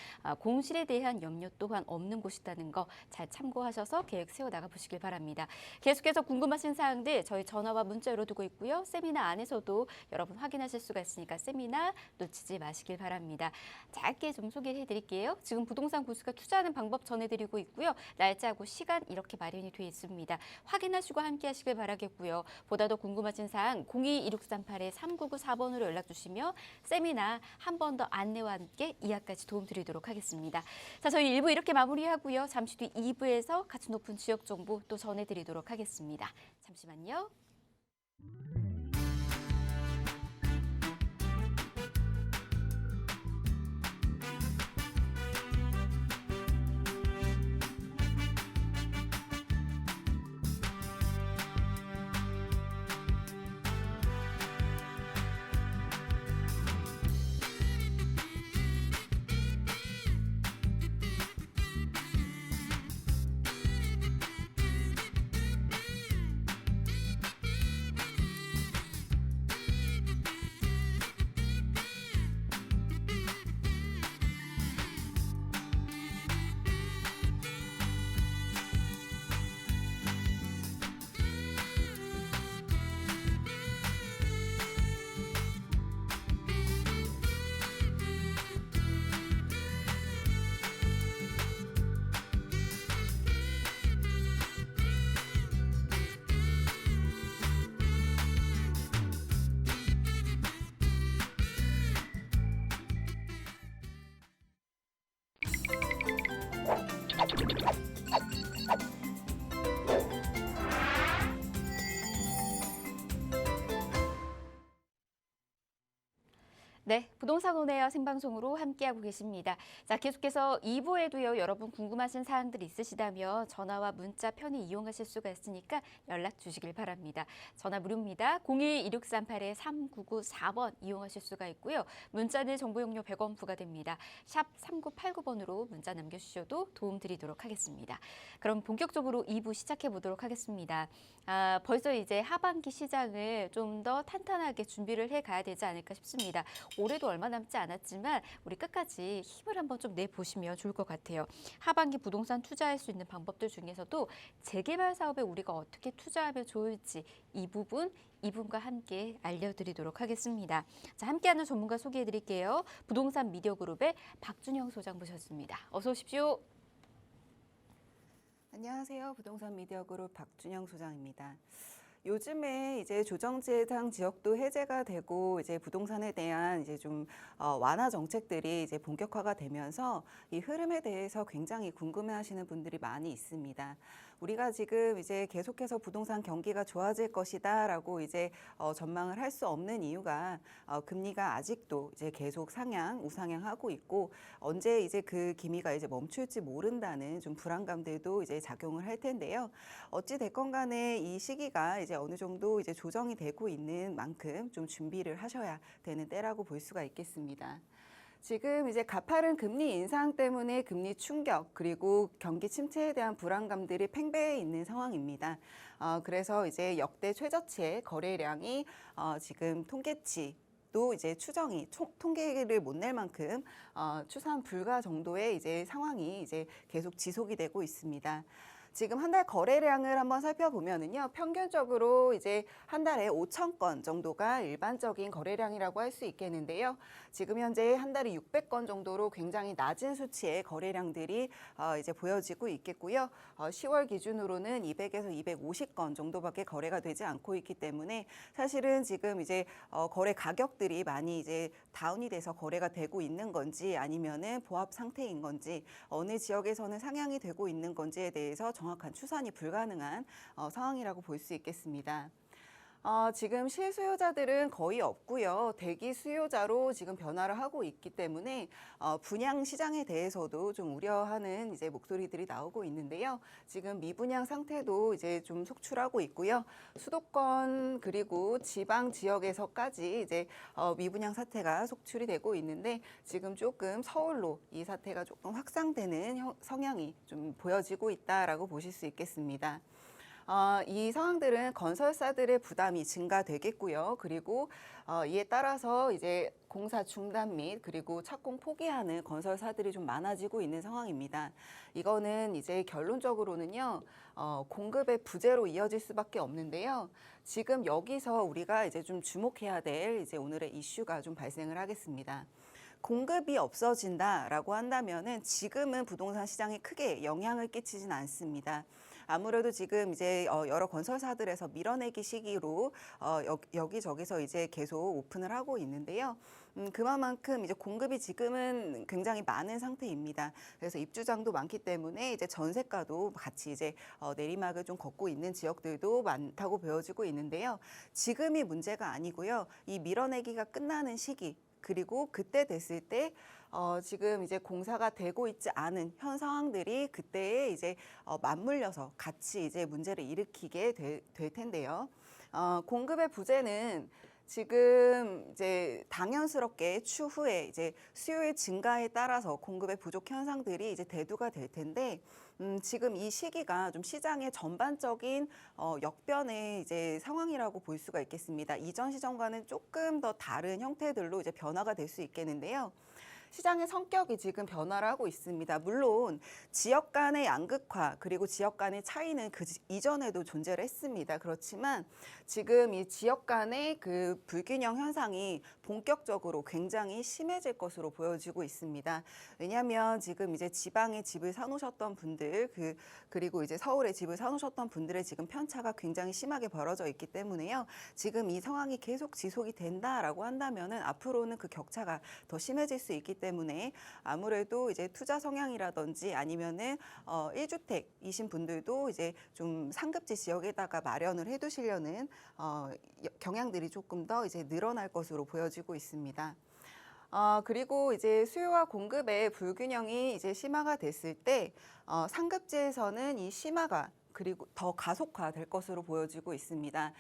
공실에 대한 염려 또한 없는 곳이라는 거 잘 참고하셔서 계획 세워나가 보시길 바랍니다. 계속해서 궁금하신 사항들 저희 전화와 문자로 두고 있고요. 세미나 안에서도 여러분 확인하실 수가 있으니까 세미나 놓치지 마시길 바랍니다. 짧게 좀 소개해 드릴게요. 지금 부동산 고수가 투자하는 방법 전해드리고 있고요. 날짜하고 시간 이렇게 마련이 되어 있습니다. 확인하시고 함께 하시길 바라겠고요. 보다 더 궁금하신 사항 02-2638-3994번으로 연락 주시며 세미나 한 번 더 안내와 함께 이야까지 도움드리도록 하겠습니다. 자, 저희 1부 이렇게 마무리하고요. 잠시 뒤 2부에서 가치 높은 지역 정보 또 전해드리도록 하겠습니다. 잠시만요. 네, 부동산 온에어 생방송으로 함께하고 계십니다. 자, 계속해서 2부에도요, 여러분 궁금하신 사항들이 있으시다면 전화와 문자 편히 이용하실 수가 있으니까 연락 주시길 바랍니다. 전화 무료입니다. 02-2638-3994번 이용하실 수가 있고요. 문자는 정보 용료 100원 부과됩니다. 샵 3989번으로 문자 남겨주셔도 도움드리도록 하겠습니다. 그럼 본격적으로 2부 시작해 보도록 하겠습니다. 벌써 이제 하반기 시장을 좀 더 탄탄하게 준비를 해 가야 되지 않을까 싶습니다. 올해도 얼마 남지 않았지만 우리 끝까지 힘을 한번 좀 내보시면 좋을 것 같아요. 하반기 부동산 투자할 수 있는 방법들 중에서도 재개발 사업에 우리가 어떻게 투자하면 좋을지 이 부분 이분과 함께 알려드리도록 하겠습니다. 자, 함께하는 전문가 소개해드릴게요. 부동산 미디어그룹의 박준영 소장 모셨습니다. 어서 오십시오. 안녕하세요. 부동산 미디어그룹 박준영 소장입니다. 요즘에 이제 조정지에 대한 지역도 해제가 되고 이제 부동산에 대한 이제 좀 완화 정책들이 이제 본격화가 되면서 이 흐름에 대해서 굉장히 궁금해하시는 분들이 많이 있습니다. 우리가 지금 이제 계속해서 부동산 경기가 좋아질 것이다라고 이제 전망을 할 수 없는 이유가 금리가 아직도 이제 계속 우상향하고 있고 언제 이제 그 기미가 이제 멈출지 모른다는 좀 불안감들도 이제 작용을 할 텐데요. 어찌 됐건 간에 이 시기가 이제 어느 정도 이제 조정이 되고 있는 만큼 좀 준비를 하셔야 되는 때라고 볼 수가 있겠습니다. 지금 이제 가파른 금리 인상 때문에 금리 충격 그리고 경기 침체에 대한 불안감들이 팽배해 있는 상황입니다. 그래서 이제 역대 최저치의 거래량이 지금 통계치도 이제 통계를 못 낼 만큼 추산 불가 정도의 이제 상황이 이제 계속 지속이 되고 있습니다. 지금 한 달 거래량을 한번 살펴보면은요, 평균적으로 이제 한 달에 5천 건 정도가 일반적인 거래량이라고 할 수 있겠는데요. 지금 현재 한 달에 600건 정도로 굉장히 낮은 수치의 거래량들이 이제 보여지고 있겠고요. 10월 기준으로는 200에서 250건 정도밖에 거래가 되지 않고 있기 때문에 사실은 지금 이제 거래 가격들이 많이 이제 다운이 돼서 거래가 되고 있는 건지 아니면은 보합 상태인 건지 어느 지역에서는 상향이 되고 있는 건지에 대해서 정확한 추산이 불가능한 상황이라고 볼 수 있겠습니다. 지금 실수요자들은 거의 없고요. 대기 수요자로 지금 변화를 하고 있기 때문에 분양 시장에 대해서도 좀 우려하는 이제 목소리들이 나오고 있는데요. 지금 미분양 상태도 이제 좀 속출하고 있고요. 수도권 그리고 지방 지역에서까지 이제 미분양 사태가 속출이 되고 있는데 지금 조금 서울로 이 사태가 조금 확산되는 성향이 좀 보여지고 있다라고 보실 수 있겠습니다. 이 상황들은 건설사들의 부담이 증가되겠고요. 그리고 이에 따라서 이제 공사 중단 및 그리고 착공 포기하는 건설사들이 좀 많아지고 있는 상황입니다. 이거는 이제 결론적으로는요, 공급의 부재로 이어질 수밖에 없는데요. 지금 여기서 우리가 이제 좀 주목해야 될 이제 오늘의 이슈가 좀 발생을 하겠습니다. 공급이 없어진다라고 한다면은 지금은 부동산 시장에 크게 영향을 끼치진 않습니다. 아무래도 지금 이제 여러 건설사들에서 밀어내기 시기로 여기저기서 이제 계속 오픈을 하고 있는데요. 그만큼 이제 공급이 지금은 굉장히 많은 상태입니다. 그래서 입주장도 많기 때문에 이제 전세가도 같이 이제 내리막을 좀 걷고 있는 지역들도 많다고 보여지고 있는데요. 지금이 문제가 아니고요. 이 밀어내기가 끝나는 시기 그리고 그때 됐을 때 지금 이제 공사가 되고 있지 않은 현 상황들이 그때에 이제 맞물려서 같이 이제 문제를 일으키게 될 텐데요. 공급의 부재는 지금 이제 당연스럽게 추후에 이제 수요의 증가에 따라서 공급의 부족 현상들이 이제 대두가 될 텐데 지금 이 시기가 좀 시장의 전반적인 역변의 이제 상황이라고 볼 수가 있겠습니다. 이전 시점과는 조금 더 다른 형태들로 이제 변화가 될 수 있겠는데요. 시장의 성격이 지금 변화를 하고 있습니다. 물론 지역 간의 양극화 그리고 지역 간의 차이는 그 이전에도 존재를 했습니다. 그렇지만 지금 이 지역 간의 그 불균형 현상이 본격적으로 굉장히 심해질 것으로 보여지고 있습니다. 왜냐하면 지금 이제 지방에 집을 사놓으셨던 분들 그리고 이제 서울에 집을 사놓으셨던 분들의 지금 편차가 굉장히 심하게 벌어져 있기 때문에요. 지금 이 상황이 계속 지속이 된다라고 한다면은 앞으로는 그 격차가 더 심해질 수 있기 때문에 아무래도 이제 투자 성향이라든지 아니면은 1주택이신 분들도 이제 좀 상급지 지역에다가 마련을 해두시려는 경향들이 조금 더 이제 늘어날 것으로 보여지고 있습니다. 그리고 이제 수요와 공급의 불균형이 이제 심화가 됐을 때 상급지에서는 이 심화가 그리고 더 가속화될 것으로 보여지고 있습니다.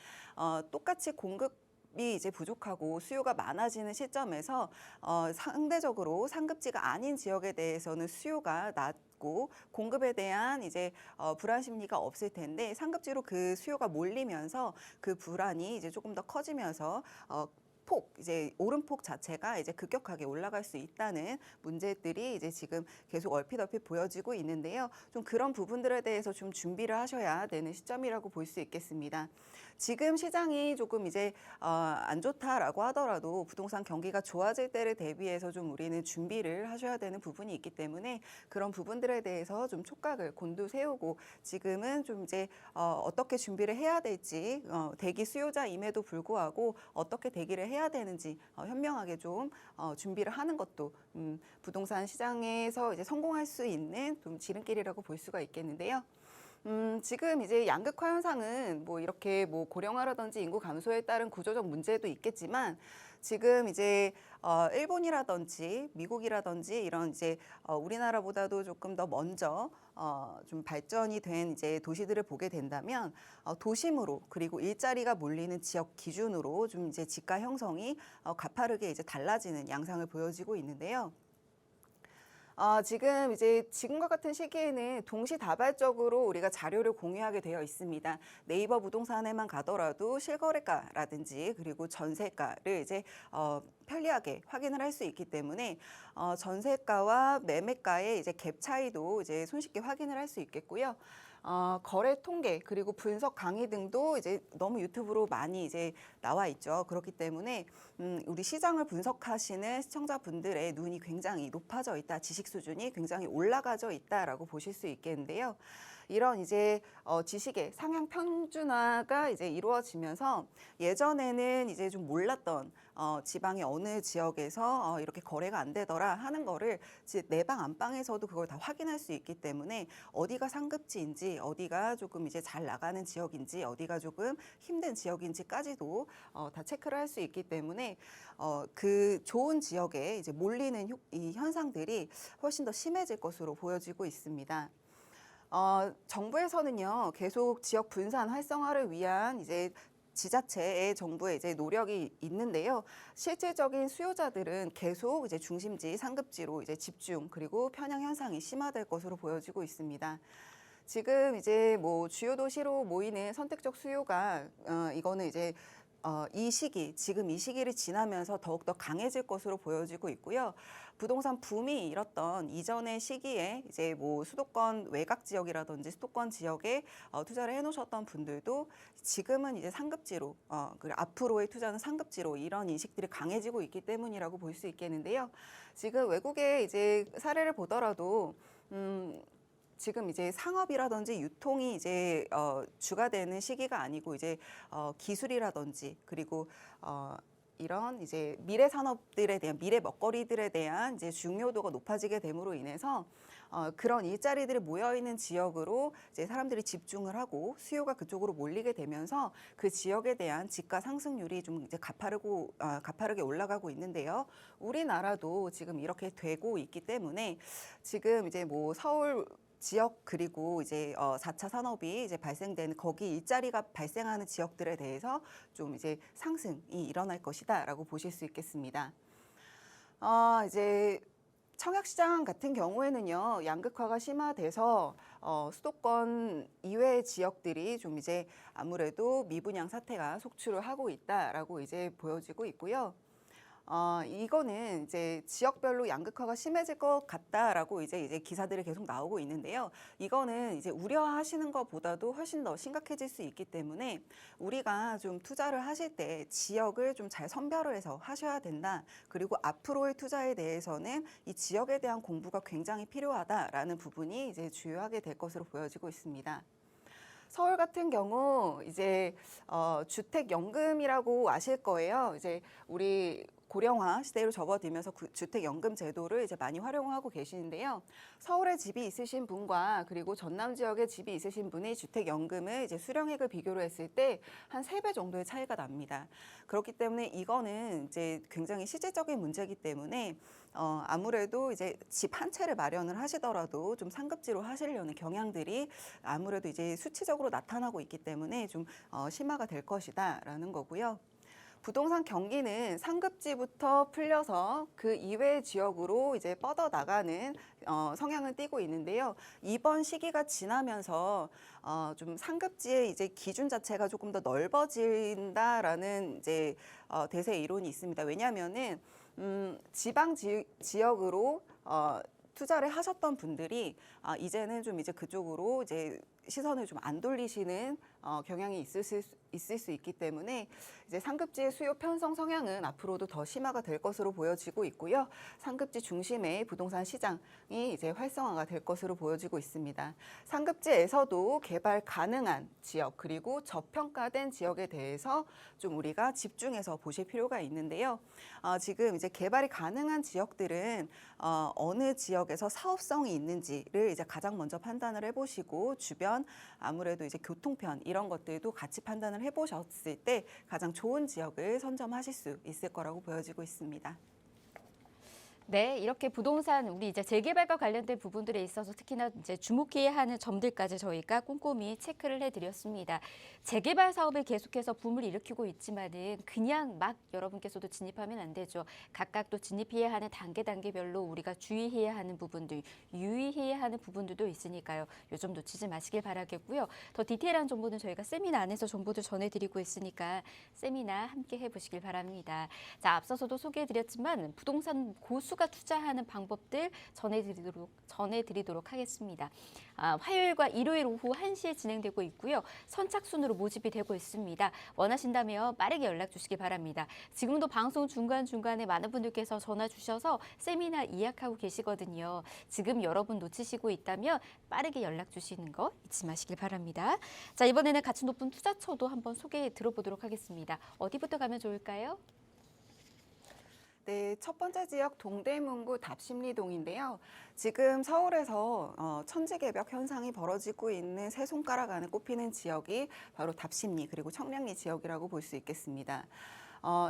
똑같이 공급이 이제 부족하고 수요가 많아지는 시점에서 상대적으로 상급지가 아닌 지역에 대해서는 수요가 낮고 공급에 대한 이제 불안 심리가 없을 텐데 상급지로 그 수요가 몰리면서 그 불안이 이제 조금 더 커지면서 폭, 이제 오름폭 자체가 이제 급격하게 올라갈 수 있다는 문제들이 이제 지금 계속 얼핏 보여지고 있는데요. 좀 그런 부분들에 대해서 좀 준비를 하셔야 되는 시점이라고 볼 수 있겠습니다. 지금 시장이 조금 이제 안 좋다라고 하더라도 부동산 경기가 좋아질 때를 대비해서 좀 우리는 준비를 하셔야 되는 부분이 있기 때문에 그런 부분들에 대해서 좀 촉각을 곤두세우고 지금은 좀 이제 어떻게 준비를 해야 될지 대기 수요자임에도 불구하고 어떻게 대기를 해야 되는지 현명하게 좀 준비를 하는 것도 부동산 시장에서 이제 성공할 수 있는 좀 지름길이라고 볼 수가 있겠는데요. 지금 이제 양극화 현상은 뭐 이렇게 뭐 고령화라든지 인구 감소에 따른 구조적 문제도 있겠지만 지금 이제 일본이라든지 미국이라든지 이런 이제 우리나라보다도 조금 더 먼저 좀 발전이 된 이제 도시들을 보게 된다면 도심으로 그리고 일자리가 몰리는 지역 기준으로 좀 이제 지가 형성이 가파르게 이제 달라지는 양상을 보여지고 있는데요. 지금 이제 지금과 같은 시기에는 동시다발적으로 우리가 자료를 공유하게 되어 있습니다. 네이버 부동산에만 가더라도 실거래가라든지 그리고 전세가를 이제 편리하게 확인을 할 수 있기 때문에 전세가와 매매가의 이제 갭 차이도 이제 손쉽게 확인을 할 수 있겠고요. 거래 통계 그리고 분석 강의 등도 이제 너무 유튜브로 많이 이제 나와 있죠. 그렇기 때문에 우리 시장을 분석하시는 시청자분들의 눈이 굉장히 높아져 있다, 지식 수준이 굉장히 올라가져 있다라고 보실 수 있겠는데요. 이런 이제 지식의 상향 평준화가 이제 이루어지면서 예전에는 이제 좀 몰랐던 지방의 어느 지역에서 이렇게 거래가 안 되더라 하는 거를 내 방 안방에서도 그걸 다 확인할 수 있기 때문에 어디가 상급지인지 어디가 조금 이제 잘 나가는 지역인지 어디가 조금 힘든 지역인지까지도 다 체크를 할 수 있기 때문에 그 좋은 지역에 이제 몰리는 이 현상들이 훨씬 더 심해질 것으로 보여지고 있습니다. 정부에서는요, 계속 지역 분산 활성화를 위한 이제 지자체의 정부의 이제 노력이 있는데요. 실질적인 수요자들은 계속 이제 중심지, 상급지로 이제 집중 그리고 편향 현상이 심화될 것으로 보여지고 있습니다. 지금 이제 뭐 주요 도시로 모이는 선택적 수요가 이거는 이제 이 시기, 지금 이 시기를 지나면서 더욱더 강해질 것으로 보여지고 있고요. 부동산 붐이 일었던 이전의 시기에 이제 뭐 수도권 외곽 지역이라든지 수도권 지역에 투자를 해놓으셨던 분들도 지금은 이제 상급지로, 그리고 앞으로의 투자는 상급지로 이런 인식들이 강해지고 있기 때문이라고 볼 수 있겠는데요. 지금 외국의 이제 사례를 보더라도, 지금 이제 상업이라든지 유통이 이제 주가 되는 시기가 아니고 이제 기술이라든지 그리고 이런 이제 미래 산업들에 대한 미래 먹거리들에 대한 이제 중요도가 높아지게 됨으로 인해서 그런 일자리들이 모여 있는 지역으로 이제 사람들이 집중을 하고 수요가 그쪽으로 몰리게 되면서 그 지역에 대한 집가 상승률이 좀 이제 가파르게 올라가고 있는데요. 우리나라도 지금 이렇게 되고 있기 때문에 지금 이제 뭐 서울 지역 그리고 이제 4차 산업이 이제 발생되는 거기 일자리가 발생하는 지역들에 대해서 좀 이제 상승이 일어날 것이다라고 보실 수 있겠습니다. 이제 청약시장 같은 경우에는요, 양극화가 심화돼서 수도권 이외의 지역들이 좀 이제 아무래도 미분양 사태가 속출을 하고 있다라고 이제 보여지고 있고요. 이거는 이제 지역별로 양극화가 심해질 것 같다라고 이제 기사들이 계속 나오고 있는데요. 이거는 이제 우려하시는 것보다도 훨씬 더 심각해질 수 있기 때문에 우리가 좀 투자를 하실 때 지역을 좀 잘 선별을 해서 하셔야 된다. 그리고 앞으로의 투자에 대해서는 이 지역에 대한 공부가 굉장히 필요하다라는 부분이 이제 주요하게 될 것으로 보여지고 있습니다. 서울 같은 경우 이제 주택연금이라고 아실 거예요. 이제 우리 고령화 시대로 접어들면서 주택연금 제도를 이제 많이 활용하고 계시는데요. 서울에 집이 있으신 분과 그리고 전남 지역에 집이 있으신 분이 주택연금을 이제 수령액을 비교를 했을 때 한 3배 정도의 차이가 납니다. 그렇기 때문에 이거는 이제 굉장히 실질적인 문제이기 때문에 아무래도 이제 집 한 채를 마련을 하시더라도 좀 상급지로 하시려는 경향들이 아무래도 이제 수치적으로 나타나고 있기 때문에 좀 심화가 될 것이다라는 거고요. 부동산 경기는 상급지부터 풀려서 그 이외의 지역으로 이제 뻗어 나가는 성향을 띠고 있는데요. 이번 시기가 지나면서 좀 상급지의 이제 기준 자체가 조금 더 넓어진다라는 이제 대세 이론이 있습니다. 왜냐하면은 지방 지역으로 투자를 하셨던 분들이 이제는 좀 이제 그쪽으로 이제 시선을 좀 안 돌리시는 경향이 있을 수 있기 때문에 이제 상급지의 수요 편성 성향은 앞으로도 더 심화가 될 것으로 보여지고 있고요. 상급지 중심의 부동산 시장이 이제 활성화가 될 것으로 보여지고 있습니다. 상급지에서도 개발 가능한 지역 그리고 저평가된 지역에 대해서 좀 우리가 집중해서 보실 필요가 있는데요. 지금 이제 개발이 가능한 지역들은 어느 지역에서 사업성이 있는지를 이제 가장 먼저 판단을 해보시고 주변 아무래도 이제 교통편 이런 것들도 같이 판단을 해보셨을 때 가장 좋은 지역을 선점하실 수 있을 거라고 보여지고 있습니다. 네, 이렇게 부동산 우리 이제 재개발과 관련된 부분들에 있어서 특히나 이제 주목해야 하는 점들까지 저희가 꼼꼼히 체크를 해드렸습니다. 재개발 사업을 계속해서 붐을 일으키고 있지만은 그냥 막 여러분께서도 진입하면 안 되죠. 각각 또 진입해야 하는 단계별로 우리가 주의해야 하는 부분들, 유의해야 하는 부분들도 있으니까요. 요 점 놓치지 마시길 바라겠고요. 더 디테일한 정보는 저희가 세미나 안에서 정보들 전해드리고 있으니까 세미나 함께 해보시길 바랍니다. 자, 앞서서도 소개해드렸지만 부동산 고수가 투자하는 방법들 전해드리도록 하겠습니다. 화요일과 일요일 오후 1시에 진행되고 있고요. 선착순으로 모집이 되고 있습니다. 원하신다면 빠르게 연락 주시기 바랍니다. 지금도 방송 중간중간에 많은 분들께서 전화 주셔서 세미나 예약하고 계시거든요. 지금 여러분 놓치시고 있다면 빠르게 연락 주시는 거 잊지 마시길 바랍니다. 자, 이번에는 가치 높은 투자처도 한번 소개해 들어보도록 하겠습니다. 어디부터 가면 좋을까요? 네, 첫 번째 지역 동대문구 답심리동인데요. 지금 서울에서 천지개벽 현상이 벌어지고 있는 세 손가락 안에 꼽히는 지역이 바로 답심리 그리고 청량리 지역이라고 볼 수 있겠습니다.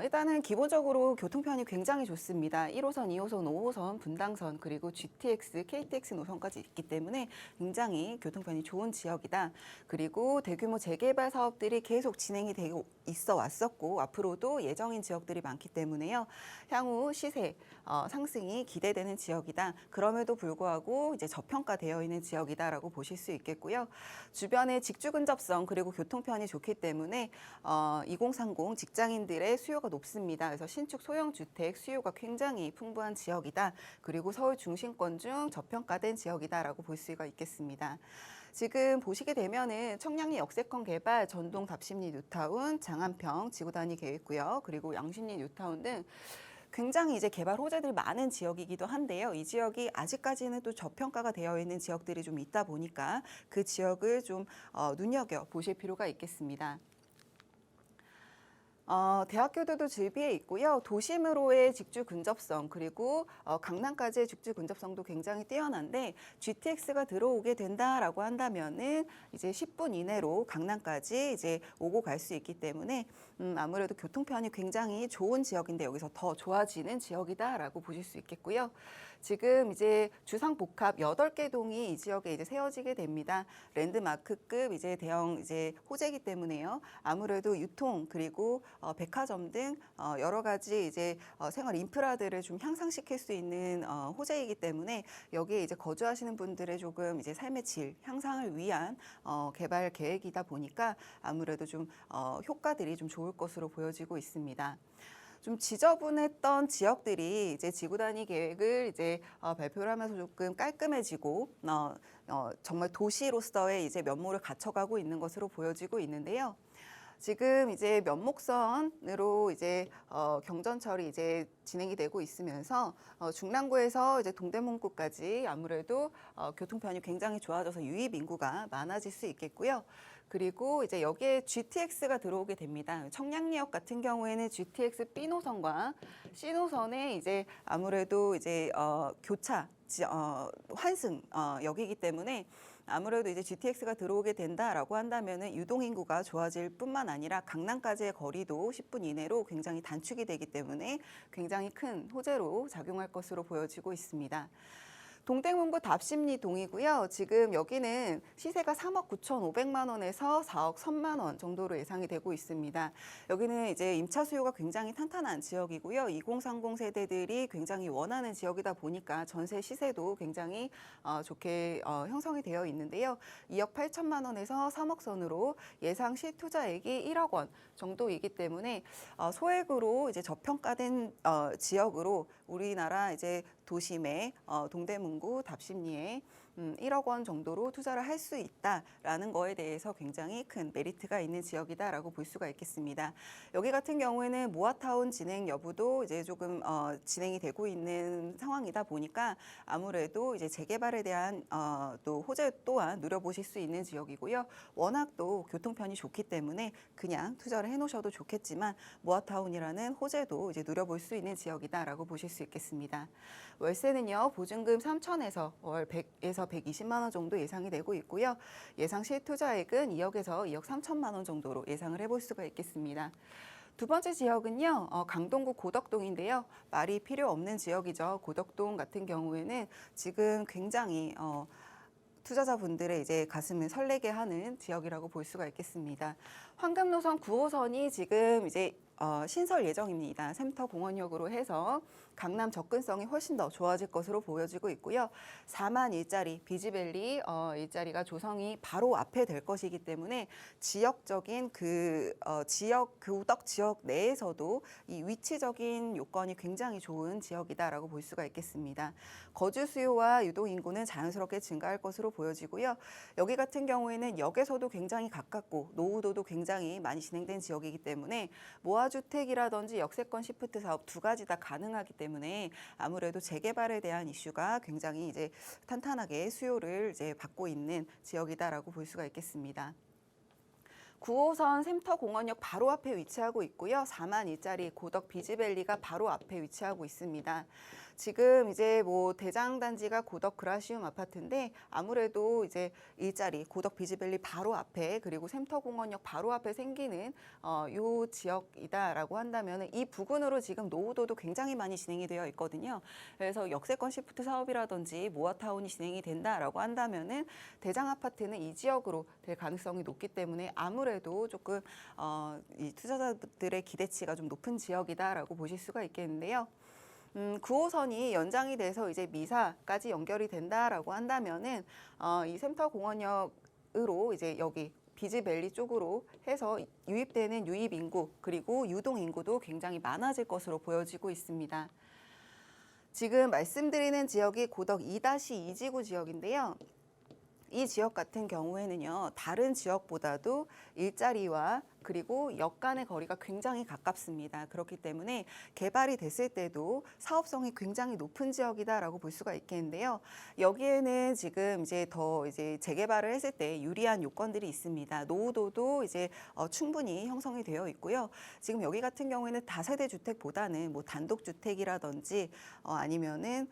일단은 기본적으로 교통편이 굉장히 좋습니다. 1호선, 2호선, 5호선, 분당선 그리고 GTX, KTX 노선까지 있기 때문에 굉장히 교통편이 좋은 지역이다. 그리고 대규모 재개발 사업들이 계속 진행이 되고 있어 왔었고 앞으로도 예정인 지역들이 많기 때문에요. 향후 시세 상승이 기대되는 지역이다. 그럼에도 불구하고 이제 저평가되어 있는 지역이다라고 보실 수 있겠고요. 주변에 직주 근접성 그리고 교통편이 좋기 때문에 2030 직장인들의 수요가 높습니다. 그래서 신축 소형 주택 수요가 굉장히 풍부한 지역이다. 그리고 서울 중심권 중 저평가된 지역이다라고 볼 수가 있겠습니다. 지금 보시게 되면은 청량리 역세권 개발, 전동 답심리 뉴타운, 장안평 지구 단위 계획구역, 그리고 양신리 뉴타운 등 굉장히 이제 개발 호재들이 많은 지역이기도 한데요. 이 지역이 아직까지는 또 저평가가 되어 있는 지역들이 좀 있다 보니까 그 지역을 좀 눈여겨 보실 필요가 있겠습니다. 대학교들도 즐비해 있고요. 도심으로의 직주 근접성 그리고 강남까지의 직주 근접성도 굉장히 뛰어난데 GTX가 들어오게 된다라고 한다면은 이제 10분 이내로 강남까지 이제 오고 갈 수 있기 때문에 아무래도 교통편이 굉장히 좋은 지역인데 여기서 더 좋아지는 지역이다라고 보실 수 있겠고요. 지금 이제 주상복합 8개 동이 이 지역에 이제 세워지게 됩니다. 랜드마크급 이제 대형 이제 호재이기 때문에요. 아무래도 유통 그리고 백화점 등 여러 가지 이제 생활 인프라들을 좀 향상시킬 수 있는 호재이기 때문에 여기에 이제 거주하시는 분들의 조금 이제 삶의 질 향상을 위한 개발 계획이다 보니까 아무래도 좀 효과들이 좀 좋을 것으로 보여지고 있습니다. 좀 지저분했던 지역들이 이제 지구 단위 계획을 이제 발표를 하면서 조금 깔끔해지고 정말 도시로서의 이제 면모를 갖춰가고 있는 것으로 보여지고 있는데요. 지금 이제 면목선으로 이제 경전철이 이제 진행이 되고 있으면서 중랑구에서 이제 동대문구까지 아무래도 교통편이 굉장히 좋아져서 유입 인구가 많아질 수 있겠고요. 그리고 이제 여기에 GTX가 들어오게 됩니다. 청량리역 같은 경우에는 GTX B 노선과 C 노선에 이제 아무래도 이제 교차 환승 역이기 때문에 아무래도 이제 GTX가 들어오게 된다라고 한다면은 유동 인구가 좋아질 뿐만 아니라 강남까지의 거리도 10분 이내로 굉장히 단축이 되기 때문에 굉장히 큰 호재로 작용할 것으로 보여지고 있습니다. 동대문구 답심리 동이고요. 지금 여기는 시세가 3억 9,500만 원에서 4억 1,000만 원 정도로 예상이 되고 있습니다. 여기는 이제 임차 수요가 굉장히 탄탄한 지역이고요. 2030 세대들이 굉장히 원하는 지역이다 보니까 전세 시세도 굉장히 좋게 형성이 되어 있는데요. 2억 8천만 원에서 3억 선으로 예상 시투자액이 1억 원 정도이기 때문에 소액으로 이제 저평가된 지역으로 우리나라 이제 도심의 동대문구 답심리에 1억 원 정도로 투자를 할 수 있다라는 거에 대해서 굉장히 큰 메리트가 있는 지역이다라고 볼 수가 있겠습니다. 여기 같은 경우에는 모아타운 진행 여부도 이제 조금 진행이 되고 있는 상황이다 보니까 아무래도 이제 재개발에 대한 또 호재 또한 누려보실 수 있는 지역이고요. 워낙 또 교통편이 좋기 때문에 그냥 투자를 해놓으셔도 좋겠지만 모아타운이라는 호재도 이제 누려볼 수 있는 지역이다라고 보실 수 있겠습니다. 월세는요, 보증금 3천에서 월 100에서 120만 원 정도 예상이 되고 있고요. 예상 실투자액은 2억에서 2억 3천만 원 정도로 예상을 해볼 수가 있겠습니다. 두 번째 지역은요, 강동구 고덕동인데요. 말이 필요 없는 지역이죠. 고덕동 같은 경우에는 지금 굉장히 투자자분들의 이제 가슴을 설레게 하는 지역이라고 볼 수가 있겠습니다. 황금노선 9호선이 지금 이제 신설 예정입니다. 샘터공원역으로 해서 강남 접근성이 훨씬 더 좋아질 것으로 보여지고 있고요. 4만 일자리, 비지밸리 일자리가 조성이 바로 앞에 될 것이기 때문에 지역적인 고덕 지역 내에서도 이 위치적인 요건이 굉장히 좋은 지역이다라고 볼 수가 있겠습니다. 거주 수요와 유동 인구는 자연스럽게 증가할 것으로 보여지고요. 여기 같은 경우에는 역에서도 굉장히 가깝고 노후도도 굉장히 많이 진행된 지역이기 때문에 모아주택이라든지 역세권 시프트 사업 두 가지 다 가능하기 때문에 아무래도 재개발에 대한 이슈가 굉장히 이제 탄탄하게 수요를 이제 받고 있는 지역이다라고 볼 수가 있겠습니다. 9호선 샘터공원역 바로 앞에 위치하고 있고요. 4만 일자리 고덕 비지밸리가 바로 앞에 위치하고 있습니다. 지금 이제 뭐 대장단지가 고덕 그라시움 아파트인데 아무래도 이제 일자리 고덕 비지밸리 바로 앞에 그리고 샘터공원역 바로 앞에 생기는 요 지역이다라고 한다면 이 부근으로 지금 노후도도 굉장히 많이 진행이 되어 있거든요. 그래서 역세권 시프트 사업이라든지 모아타운이 진행이 된다라고 한다면은 대장 아파트는 이 지역으로 될 가능성이 높기 때문에 아무래도 조금 이 투자자들의 기대치가 좀 높은 지역이다라고 보실 수가 있겠는데요. 9호선이 연장이 돼서 이제 미사까지 연결이 된다라고 한다면은 이 샘터공원역으로 이제 여기 비지밸리 쪽으로 해서 유입되는 유입 인구 그리고 유동 인구도 굉장히 많아질 것으로 보여지고 있습니다. 지금 말씀드리는 지역이 고덕 2-2지구 지역인데요. 이 지역 같은 경우에는요, 다른 지역보다도 일자리와 그리고 역 간의 거리가 굉장히 가깝습니다. 그렇기 때문에 개발이 됐을 때도 사업성이 굉장히 높은 지역이다라고 볼 수가 있겠는데요. 여기에는 지금 이제 더 이제 재개발을 했을 때 유리한 요건들이 있습니다. 노후도도 이제 충분히 형성이 되어 있고요. 지금 여기 같은 경우에는 다세대 주택보다는 뭐 단독 주택이라든지 아니면은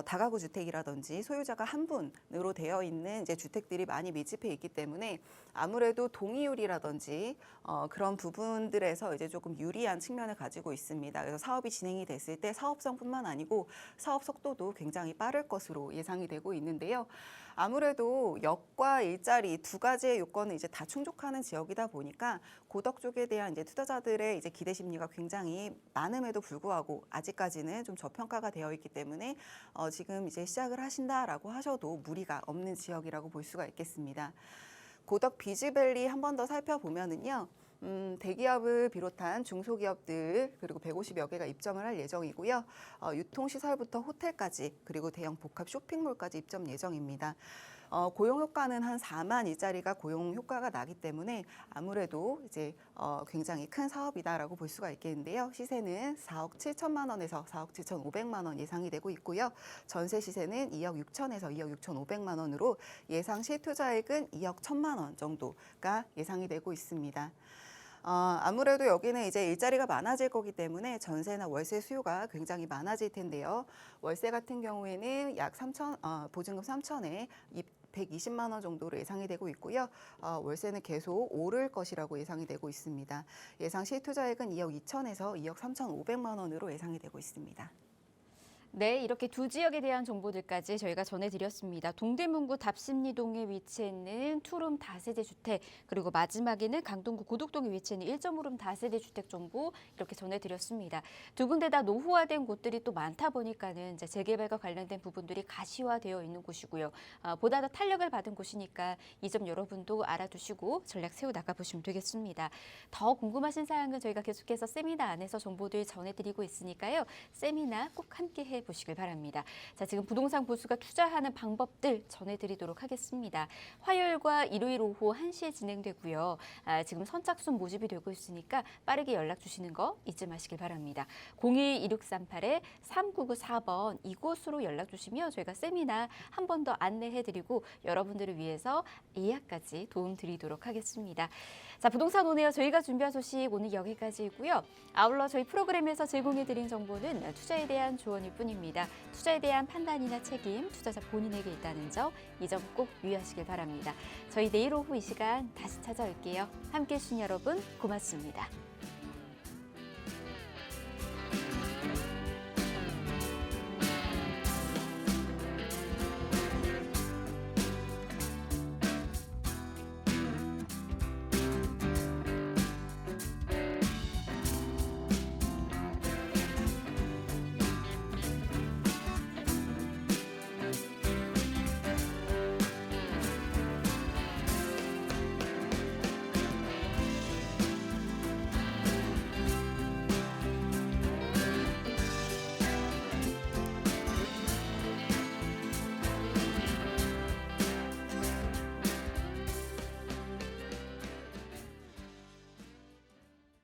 다가구 주택이라든지 소유자가 한 분으로 되어 있는 이제 주택들이 많이 밀집해 있기 때문에 아무래도 동의율이라든지 그런 부분들에서 이제 조금 유리한 측면을 가지고 있습니다. 그래서 사업이 진행이 됐을 때 사업성뿐만 아니고 사업 속도도 굉장히 빠를 것으로 예상이 되고 있는데요. 아무래도 역과 일자리 두 가지의 요건을 이제 다 충족하는 지역이다 보니까 고덕 쪽에 대한 이제 투자자들의 이제 기대 심리가 굉장히 많음에도 불구하고 아직까지는 좀 저평가가 되어 있기 때문에 지금 이제 시작을 하신다라고 하셔도 무리가 없는 지역이라고 볼 수가 있겠습니다. 고덕 비지밸리 한 번 더 살펴보면은요. 대기업을 비롯한 중소기업들 그리고 150여 개가 입점을 할 예정이고요. 유통시설부터 호텔까지 그리고 대형 복합 쇼핑몰까지 입점 예정입니다. 고용 효과는 한 4만 일자리가 고용 효과가 나기 때문에 아무래도 이제 굉장히 큰 사업이다라고 볼 수가 있겠는데요. 시세는 4억 7천만 원에서 4억 7,500만 원 예상이 되고 있고요. 전세 시세는 2억 6천에서 2억 6,500만 원으로 예상 실투자액은 2억 1천만 원 정도가 예상이 되고 있습니다. 아무래도 여기는 이제 일자리가 많아질 거기 때문에 전세나 월세 수요가 굉장히 많아질 텐데요. 월세 같은 경우에는 약 3천, 보증금 3천에 120만 원 정도로 예상이 되고 있고요. 월세는 계속 오를 것이라고 예상이 되고 있습니다. 예상 실투자액은 2억 2천에서 2억 3,500만 원으로 예상이 되고 있습니다. 네, 이렇게 두 지역에 대한 정보들까지 저희가 전해드렸습니다. 동대문구 답심리동에 위치해 있는 투룸 다세대 주택, 그리고 마지막에는 강동구 고덕동에 위치해 있는 1.5룸 다세대 주택 정보 이렇게 전해드렸습니다. 두 군데 다 노후화된 곳들이 또 많다 보니까는 이제 재개발과 관련된 부분들이 가시화되어 있는 곳이고요. 보다 더 탄력을 받은 곳이니까 이 점 여러분도 알아두시고 전략 세워 나가보시면 되겠습니다. 더 궁금하신 사항은 저희가 계속해서 세미나 안에서 정보들 전해드리고 있으니까요. 세미나 꼭 함께 해보시길 바랍니다. 자, 지금 부동산 보수가 투자하는 방법들 전해드리도록 하겠습니다. 화요일과 일요일 오후 1시에 진행되고요. 지금 선착순 모집이 되고 있으니까 빠르게 연락 주시는 거 잊지 마시길 바랍니다. 02-2638-3994번 이곳으로 연락 주시면 저희가 세미나 한 번 더 안내해드리고 여러분들을 위해서 예약까지 도움드리도록 하겠습니다. 자, 부동산 오네요. 저희가 준비한 소식 오늘 여기까지이고요. 아울러 저희 프로그램에서 제공해드린 정보는 투자에 대한 조언일 뿐입니다. 투자에 대한 판단이나 책임, 투자자 본인에게 있다는 점, 이 점 꼭 유의하시길 바랍니다. 저희 내일 오후 이 시간 다시 찾아올게요. 함께해 주신 여러분 고맙습니다.